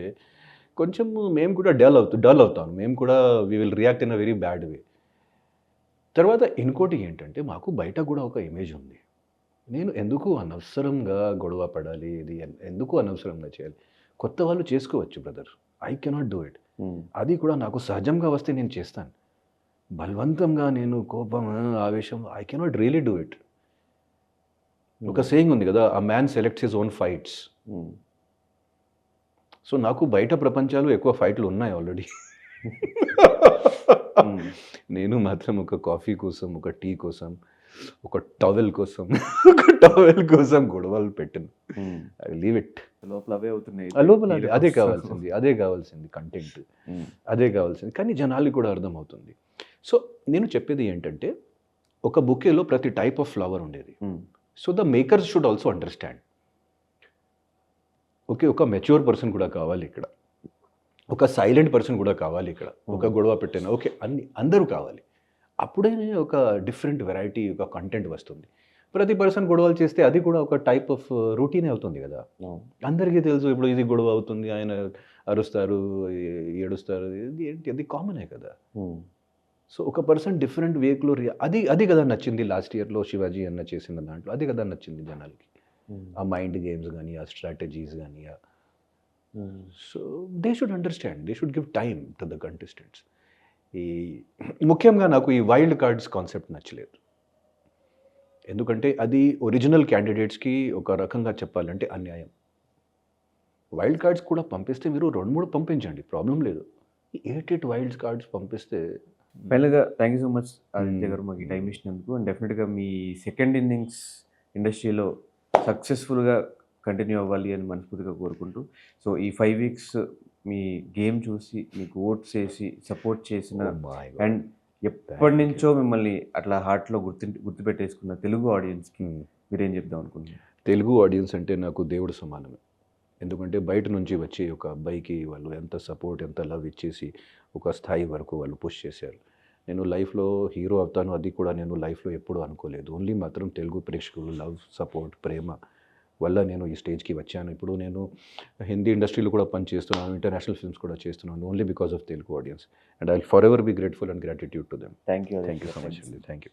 [SPEAKER 2] కొంచెం మేము కూడా డల్ అవుతాను. మేము కూడా we will react in a very bad way. తర్వాత ఇంకోటి ఏంటంటే మాకు బయట కూడా ఒక ఇమేజ్ ఉంది. నేను ఎందుకు అనవసరంగా గొడవ పడాలి, ఇది ఎందుకు అనవసరంగా చేయాలి? కొత్త వాళ్ళు చేసుకోవచ్చు brother, I cannot do it. అది కూడా నాకు సహజంగా వస్తే నేను చేస్తాను. బలవంతంగా నేను కోపం ఆవేశం I cannot really do it. ఒక సేయింగ్ ఉంది కదా, a man selects his own fights. So నాకు బయట ప్రపంచాలు ఎక్కువ ఫైట్లు ఉన్నాయి ఆల్రెడీ. నేను మాత్రం ఒక కాఫీ కోసం, ఒక టీ కోసం, ఒక టవెల్ కోసం గొడవలు పెట్టను. I leave it.
[SPEAKER 1] లోపల అవే అవుతున్నాయి.
[SPEAKER 2] లోపల అదే కావాల్సింది కంటెంట్, అదే కావాల్సింది. కానీ జనాలకి కూడా అర్థమవుతుంది. సో నేను చెప్పేది ఏంటంటే, ఒక బుకేలో ప్రతి టైప్ ఆఫ్ ఫ్లవర్ ఉండేది. So the makers should also understand. Okay, ఒక మెచ్యూర్ పర్సన్ కూడా కావాలి ఇక్కడ, ఒక సైలెంట్ పర్సన్ కూడా కావాలి ఇక్కడ, ఒక గొడవ పెట్టిన ఓకే అందరూ కావాలి. అప్పుడే ఒక డిఫరెంట్ వెరైటీ, ఒక కంటెంట్ వస్తుంది. ప్రతి పర్సన్ గొడవలు చేస్తే అది కూడా ఒక టైప్ ఆఫ్ రూటీనే అవుతుంది కదా. అందరికీ తెలుసు ఇప్పుడు ఇది గొడవ అవుతుంది, ఆయన అరుస్తారు, ఏడుస్తారు, అది కామనే కదా. సో ఒక పర్సన్ డిఫరెంట్ వేలో అది కదా నచ్చింది లాస్ట్ ఇయర్లో శివాజీ అన్న చేసిన దాంట్లో, అది కదా నచ్చింది జనాలకి. ఆ మైండ్ గేమ్స్ కానీ, ఆ స్ట్రాటజీస్ కానీ. So they should understand, they should give time to the contestants. ముఖ్యంగా నాకు ఈ వైల్డ్ కార్డ్స్ కాన్సెప్ట్ నచ్చలేదు. ఎందుకంటే అది ఒరిజినల్ క్యాండిడేట్స్కి ఒక రకంగా చెప్పాలంటే అన్యాయం. వైల్డ్ కార్డ్స్ కూడా పంపిస్తే మీరు 2-3 పంపించండి, ప్రాబ్లం లేదు. 8 వైల్డ్ కార్డ్స్ పంపిస్తే.
[SPEAKER 1] ఫైనల్గా thank you so much Aditya గారు మాకు ఈ టైం ఇచ్చినందుకు. అండ్ డెఫినెట్గా మీ సెకండ్ ఇన్నింగ్స్ ఇండస్ట్రీలో సక్సెస్ఫుల్గా కంటిన్యూ అవ్వాలి అని మనస్ఫూర్తిగా కోరుకుంటూ, సో ఈ 5 weeks మీ గేమ్ చూసి మీకు ఓట్స్ వేసి సపోర్ట్ చేసిన అండ్ ఎప్పటి నుంచో మిమ్మల్ని అట్లా హార్ట్లో గుర్తుపెట్టేసుకున్న తెలుగు ఆడియన్స్కి మీరేం చెప్దాం అనుకుంటున్నారు?
[SPEAKER 2] తెలుగు ఆడియన్స్ అంటే నాకు దేవుడు సమానమే. ఎందుకంటే బయట నుంచి వచ్చే ఒక అబ్బాయికి వాళ్ళు ఎంత సపోర్ట్, ఎంత లవ్ ఇచ్చేసి ఒక స్థాయి వరకు వాళ్ళు పుష్ చేశారు. నేను లైఫ్లో హీరో అవుతాను అది కూడా నేను లైఫ్లో ఎప్పుడూ అనుకోలేదు. ఓన్లీ మాత్రం తెలుగు ప్రేక్షకులు లవ్, సపోర్ట్, ప్రేమ వల్ల నేను ఈ స్టేజ్కి వచ్చాను. ఇప్పుడు నేను హిందీ ఇండస్ట్రీలో కూడా పనిచేస్తున్నాను, ఇంటర్నేషనల్ ఫిల్మ్స్ కూడా చేస్తున్నాను, only because of Telugu audience. And I will forever be grateful and gratitude to them.
[SPEAKER 1] Thank you
[SPEAKER 2] so much అండి. Thank you.